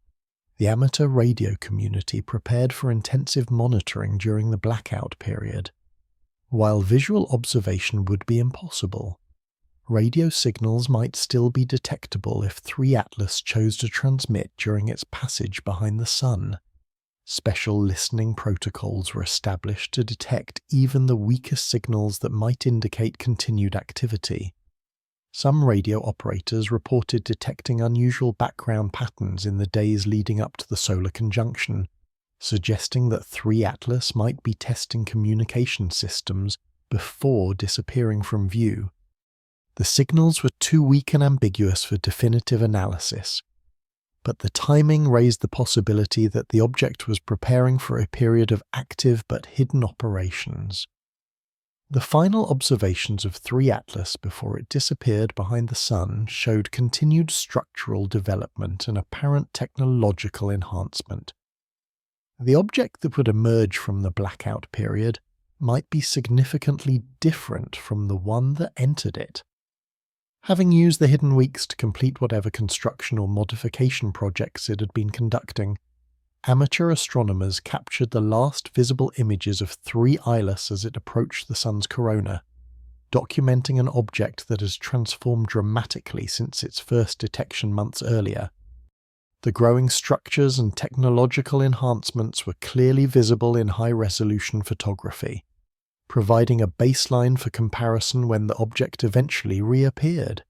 The amateur radio community prepared for intensive monitoring during the blackout period. While visual observation would be impossible, radio signals might still be detectable if 3 Atlas chose to transmit during its passage behind the Sun. Special listening protocols were established to detect even the weakest signals that might indicate continued activity. Some radio operators reported detecting unusual background patterns in the days leading up to the solar conjunction, suggesting that 3 Atlas might be testing communication systems before disappearing from view. The signals were too weak and ambiguous for definitive analysis, but the timing raised the possibility that the object was preparing for a period of active but hidden operations. The final observations of 3 Atlas before it disappeared behind the Sun showed continued structural development and apparent technological enhancement. The object that would emerge from the blackout period might be significantly different from the one that entered it. Having used the hidden weeks to complete whatever construction or modification projects it had been conducting, amateur astronomers captured the last visible images of 3 Ilus as it approached the Sun's corona, documenting an object that has transformed dramatically since its first detection months earlier. The growing structures and technological enhancements were clearly visible in high-resolution photography, providing a baseline for comparison when the object eventually reappeared.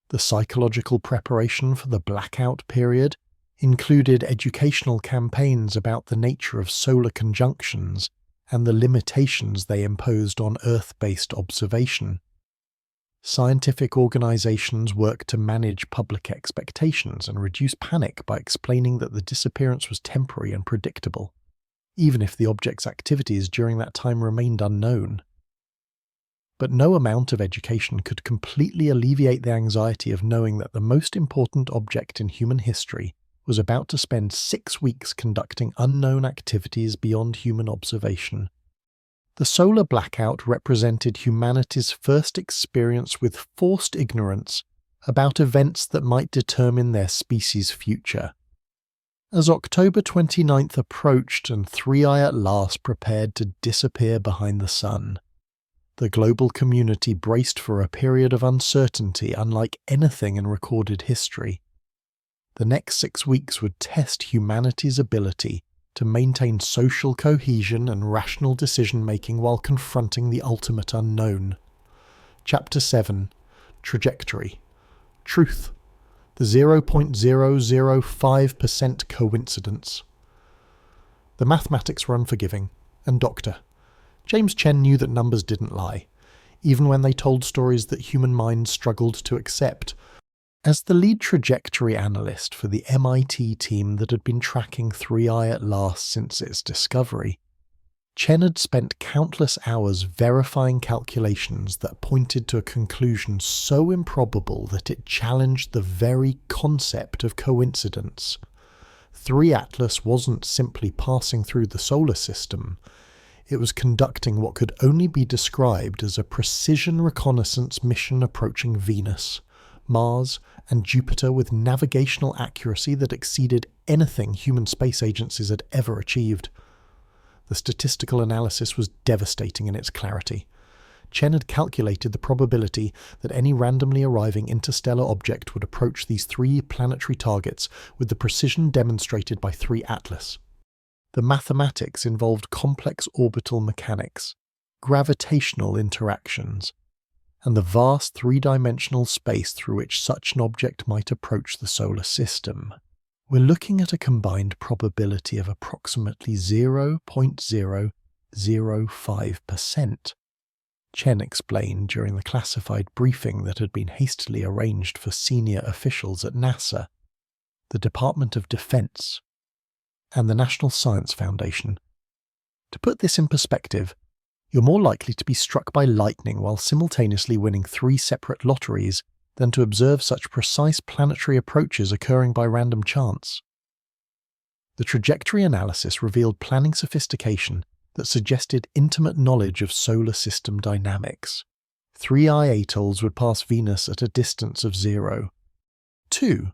The psychological preparation for the blackout period included educational campaigns about the nature of solar conjunctions and the limitations they imposed on Earth-based observation. Scientific organizations worked to manage public expectations and reduce panic by explaining that the disappearance was temporary and predictable, even if the object's activities during that time remained unknown. But no amount of education could completely alleviate the anxiety of knowing that the most important object in human history was about to spend 6 weeks conducting unknown activities beyond human observation. The solar blackout represented humanity's first experience with forced ignorance about events that might determine their species' future. As October 29th approached and 3I at last prepared to disappear behind the Sun, the global community braced for a period of uncertainty unlike anything in recorded history. The next 6 weeks would test humanity's ability to maintain social cohesion and rational decision-making while confronting the ultimate unknown. Chapter 7. Trajectory. Truth. The 0.005% coincidence. The mathematics were unforgiving, and Dr. James Chen knew that numbers didn't lie, even when they told stories that human minds struggled to accept. As the lead trajectory analyst for the MIT team that had been tracking 3I at last since its discovery, Chen had spent countless hours verifying calculations that pointed to a conclusion so improbable that it challenged the very concept of coincidence. 3 Atlas wasn't simply passing through the solar system. It was conducting what could only be described as a precision reconnaissance mission approaching Venus, Mars, and Jupiter with navigational accuracy that exceeded anything human space agencies had ever achieved. The statistical analysis was devastating in its clarity. Chen had calculated the probability that any randomly arriving interstellar object would approach these 3 planetary targets with the precision demonstrated by 3 Atlas. The mathematics involved complex orbital mechanics, gravitational interactions, and the vast 3-dimensional space through which such an object might approach the solar system. We're looking at a combined probability of approximately 0.005%. Chen explained during the classified briefing that had been hastily arranged for senior officials at NASA, the Department of Defense, and the National Science Foundation. To put this in perspective, you're more likely to be struck by lightning while simultaneously winning 3 separate lotteries than to observe such precise planetary approaches occurring by random chance. The trajectory analysis revealed planning sophistication that suggested intimate knowledge of solar system dynamics. 3I atolls would pass Venus at a distance of 0. 2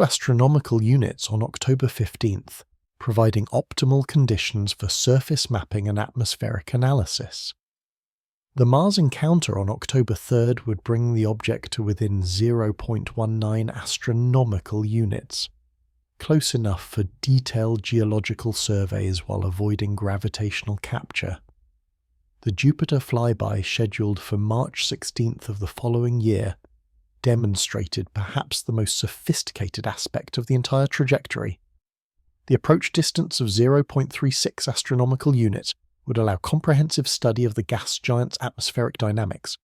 astronomical units on October 15th, providing optimal conditions for surface mapping and atmospheric analysis. The Mars encounter on October 3rd would bring the object to within 0.19 astronomical units, close enough for detailed geological surveys while avoiding gravitational capture. The Jupiter flyby scheduled for March 16th of the following year demonstrated perhaps the most sophisticated aspect of the entire trajectory. The approach distance of 0.36 astronomical units would allow comprehensive study of the gas giant's atmospheric dynamics,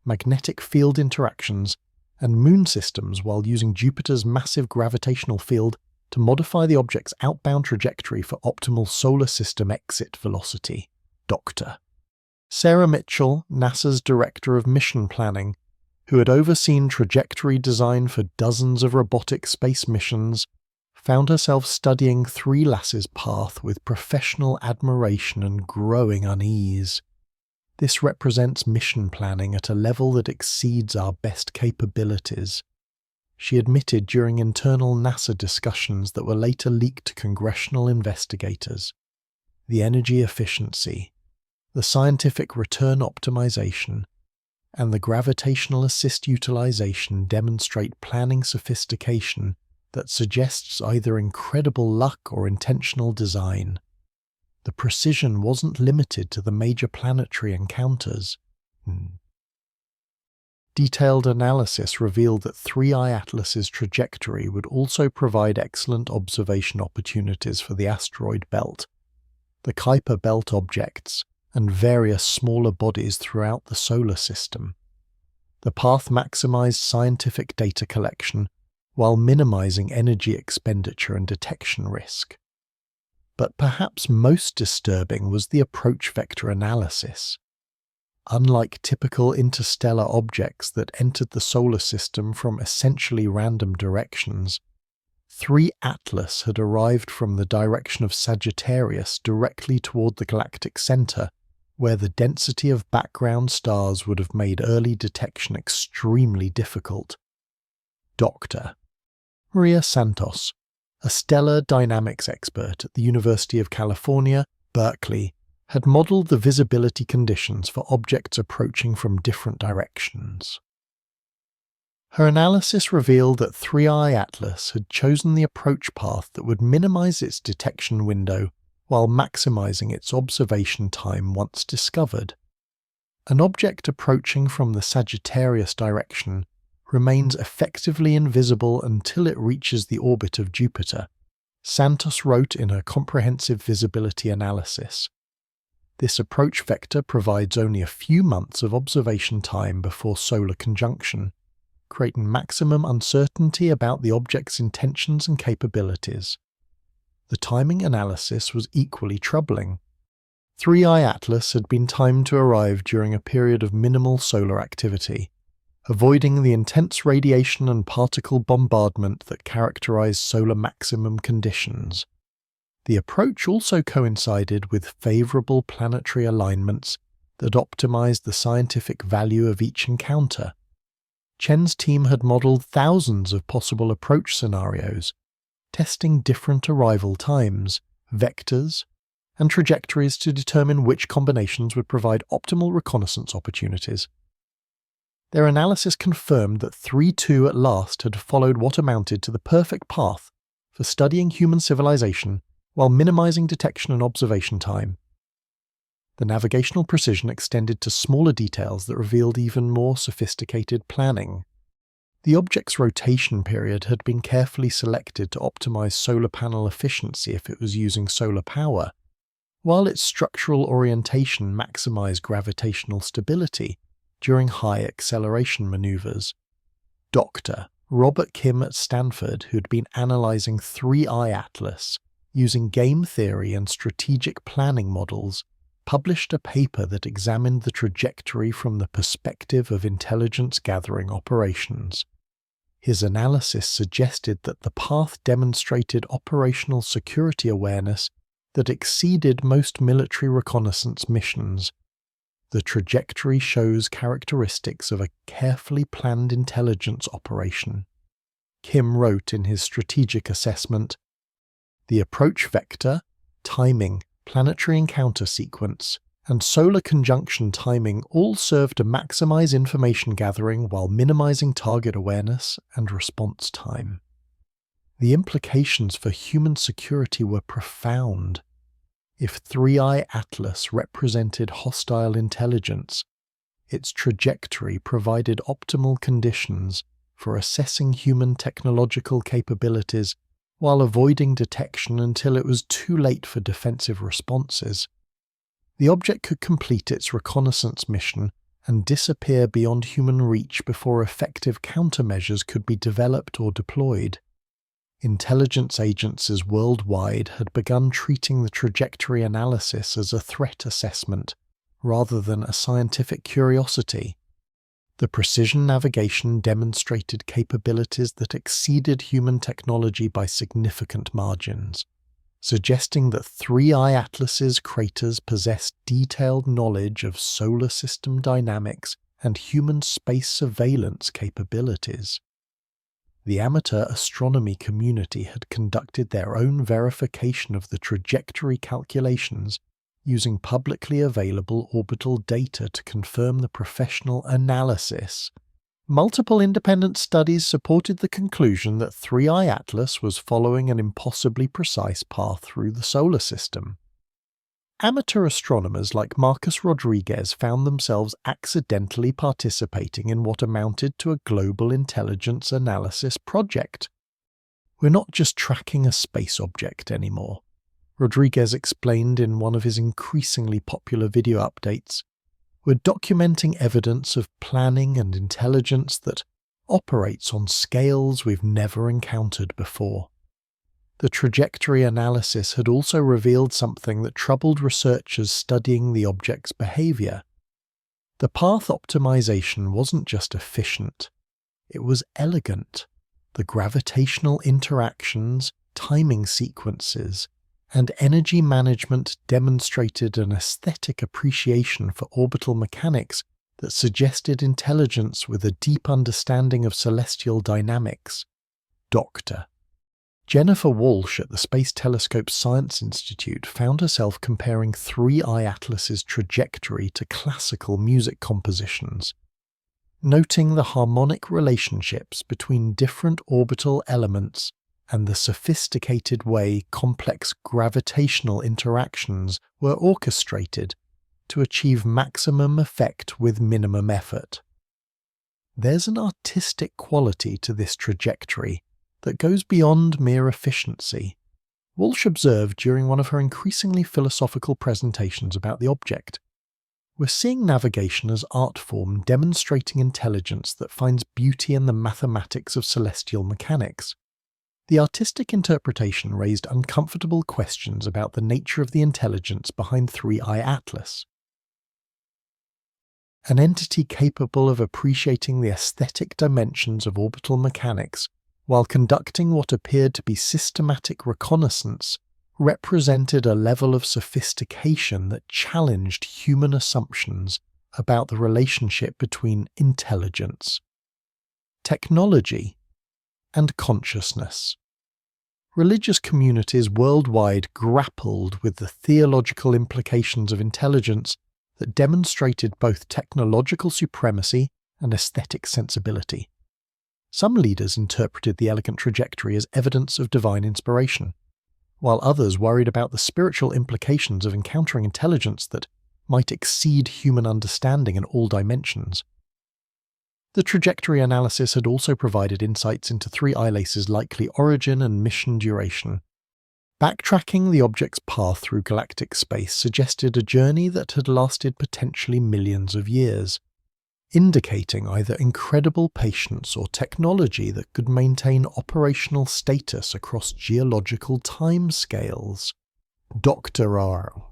magnetic field interactions, and moon systems while using Jupiter's massive gravitational field to modify the object's outbound trajectory for optimal solar system exit velocity. Dr. Sarah Mitchell, NASA's Director of Mission Planning, who had overseen trajectory design for dozens of robotic space missions, found herself studying 3 Lass's path with professional admiration and growing unease. This represents mission planning at a level that exceeds our best capabilities, she admitted during internal NASA discussions that were later leaked to congressional investigators. The energy efficiency, the scientific return optimization, and the gravitational assist utilization demonstrate planning sophistication that suggests either incredible luck or intentional design. The precision wasn't limited to the major planetary encounters. Detailed analysis revealed that 3I Atlas's trajectory would also provide excellent observation opportunities for the asteroid belt, the Kuiper belt objects, and various smaller bodies throughout the solar system. The path maximized scientific data collection while minimizing energy expenditure and detection risk. But perhaps most disturbing was the approach vector analysis. Unlike typical interstellar objects that entered the solar system from essentially random directions, 3 Atlas had arrived from the direction of Sagittarius directly toward the galactic center, where the density of background stars would have made early detection extremely difficult. Dr. Maria Santos, a stellar dynamics expert at the University of California, Berkeley, had modeled the visibility conditions for objects approaching from different directions. Her analysis revealed that 3I Atlas had chosen the approach path that would minimize its detection window while maximizing its observation time once discovered. An object approaching from the Sagittarius direction remains effectively invisible until it reaches the orbit of Jupiter, Santos wrote in her comprehensive visibility analysis. This approach vector provides only a few months of observation time before solar conjunction, creating maximum uncertainty about the object's intentions and capabilities. The timing analysis was equally troubling. 3I Atlas had been timed to arrive during a period of minimal solar activity, avoiding the intense radiation and particle bombardment that characterize solar maximum conditions. The approach also coincided with favorable planetary alignments that optimized the scientific value of each encounter. Chen's team had modeled thousands of possible approach scenarios, testing different arrival times, vectors, and trajectories to determine which combinations would provide optimal reconnaissance opportunities. Their analysis confirmed that 3-2 at last had followed what amounted to the perfect path for studying human civilization while minimizing detection and observation time. The navigational precision extended to smaller details that revealed even more sophisticated planning. The object's rotation period had been carefully selected to optimize solar panel efficiency if it was using solar power, while its structural orientation maximized gravitational stability during high acceleration maneuvers. Dr. Robert Kim at Stanford, who had been analyzing 3I Atlas using game theory and strategic planning models, published a paper that examined the trajectory from the perspective of intelligence-gathering operations. His analysis suggested that the path demonstrated operational security awareness that exceeded most military reconnaissance missions. The trajectory shows characteristics of a carefully planned intelligence operation. Kim wrote in his strategic assessment, "The approach vector, timing, planetary encounter sequence, and solar conjunction timing all serve to maximize information gathering while minimizing target awareness and response time." The implications for human security were profound. If 3I Atlas represented hostile intelligence, its trajectory provided optimal conditions for assessing human technological capabilities while avoiding detection until it was too late for defensive responses. The object could complete its reconnaissance mission and disappear beyond human reach before effective countermeasures could be developed or deployed. Intelligence agencies worldwide had begun treating the trajectory analysis as a threat assessment rather than a scientific curiosity. The precision navigation demonstrated capabilities that exceeded human technology by significant margins, suggesting that 3I Atlas's craters possessed detailed knowledge of solar system dynamics and human space surveillance capabilities. The amateur astronomy community had conducted their own verification of the trajectory calculations using publicly available orbital data to confirm the professional analysis. Multiple independent studies supported the conclusion that 3I Atlas was following an impossibly precise path through the solar system. Amateur astronomers like Marcus Rodriguez found themselves accidentally participating in what amounted to a global intelligence analysis project. "We're not just tracking a space object anymore," Rodriguez explained in one of his increasingly popular video updates. "We're documenting evidence of planning and intelligence that operates on scales we've never encountered before." The trajectory analysis had also revealed something that troubled researchers studying the object's behavior. The path optimization wasn't just efficient, it was elegant. The gravitational interactions, timing sequences, and energy management demonstrated an aesthetic appreciation for orbital mechanics that suggested intelligence with a deep understanding of celestial dynamics. Dr. Jennifer Walsh at the Space Telescope Science Institute found herself comparing 3I Atlas's trajectory to classical music compositions, noting the harmonic relationships between different orbital elements and the sophisticated way complex gravitational interactions were orchestrated to achieve maximum effect with minimum effort. There's an artistic quality to this trajectory that goes beyond mere efficiency, Walsh observed during one of her increasingly philosophical presentations about the object. We're seeing navigation as art form demonstrating intelligence that finds beauty in the mathematics of celestial mechanics. The artistic interpretation raised uncomfortable questions about the nature of the intelligence behind 3I Atlas. An entity capable of appreciating the aesthetic dimensions of orbital mechanics while conducting what appeared to be systematic reconnaissance represented a level of sophistication that challenged human assumptions about the relationship between intelligence, technology, and consciousness. religious communities worldwide grappled with the theological implications of intelligence that demonstrated both technological supremacy and aesthetic sensibility. Some leaders interpreted the elegant trajectory as evidence of divine inspiration, while others worried about the spiritual implications of encountering intelligence that might exceed human understanding in all dimensions. The trajectory analysis had also provided insights into 3I Lace's likely origin and mission duration. Backtracking the object's path through galactic space suggested a journey that had lasted potentially millions of years, indicating either incredible patience or technology that could maintain operational status across geological timescales. Dr. R.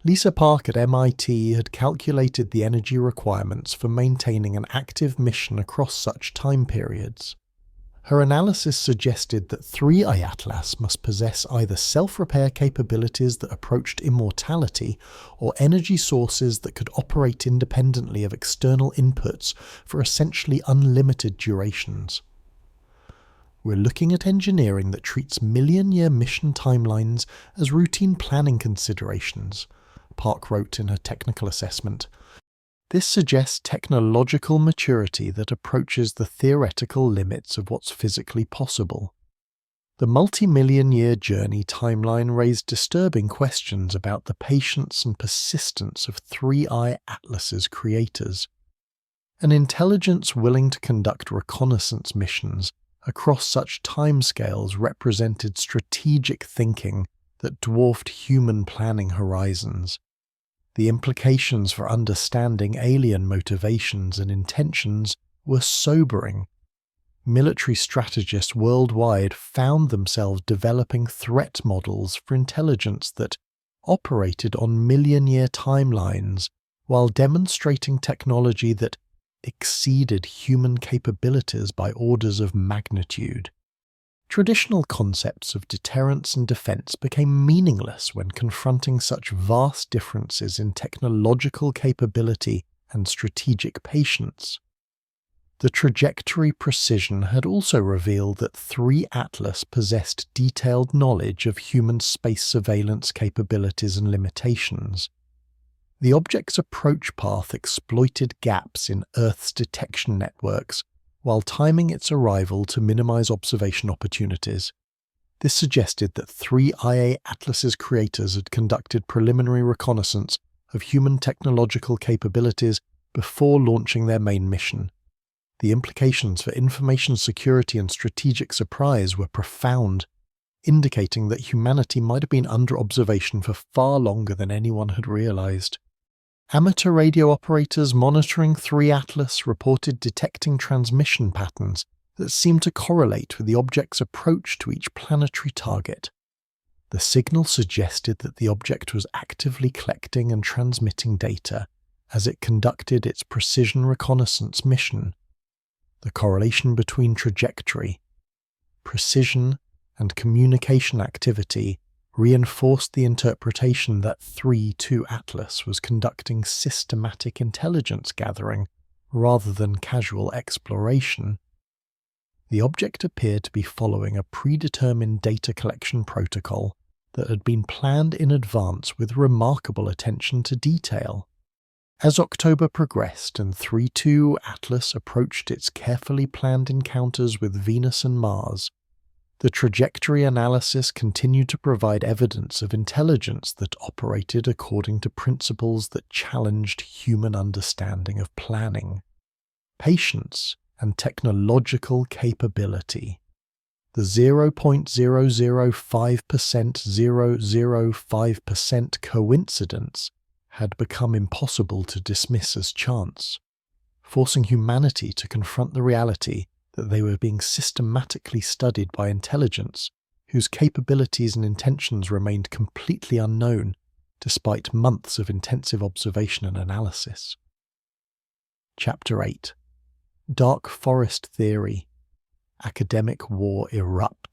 Lisa Park at MIT had calculated the energy requirements for maintaining an active mission across such time periods. Her analysis suggested that 3I Atlas must possess either self-repair capabilities that approached immortality or energy sources that could operate independently of external inputs for essentially unlimited durations. We're looking at engineering that treats million-year mission timelines as routine planning considerations, Park wrote in her technical assessment. This suggests technological maturity that approaches the theoretical limits of what's physically possible. The multi-million-year journey timeline raised disturbing questions about the patience and persistence of 3I Atlas's creators. An intelligence willing to conduct reconnaissance missions across such timescales represented strategic thinking that dwarfed human planning horizons. The implications for understanding alien motivations and intentions were sobering. Military strategists worldwide found themselves developing threat models for intelligence that operated on million-year timelines while demonstrating technology that exceeded human capabilities by orders of magnitude. Traditional concepts of deterrence and defense became meaningless when confronting such vast differences in technological capability and strategic patience. The trajectory precision had also revealed that 3 Atlas possessed detailed knowledge of human space surveillance capabilities and limitations. The object's approach path exploited gaps in Earth's detection networks while timing its arrival to minimize observation opportunities. This suggested that 3IA Atlas's creators had conducted preliminary reconnaissance of human technological capabilities before launching their main mission. The implications for information security and strategic surprise were profound, indicating that humanity might have been under observation for far longer than anyone had realized. Amateur radio operators monitoring 3 Atlas reported detecting transmission patterns that seemed to correlate with the object's approach to each planetary target. The signal suggested that the object was actively collecting and transmitting data as it conducted its precision reconnaissance mission. The correlation between trajectory, precision, and communication activity reinforced the interpretation that 3-2 Atlas was conducting systematic intelligence gathering rather than casual exploration. The object appeared to be following a predetermined data collection protocol that had been planned in advance with remarkable attention to detail. As October progressed and 3-2 Atlas approached its carefully planned encounters with Venus and Mars, the trajectory analysis continued to provide evidence of intelligence that operated according to principles that challenged human understanding of planning, patience, and technological capability. The 0.005% coincidence had become impossible to dismiss as chance, forcing humanity to confront the reality that they were being systematically studied by intelligence whose capabilities and intentions remained completely unknown despite months of intensive observation and analysis. Chapter 8. Dark Forest Theory. Academic War Erupts.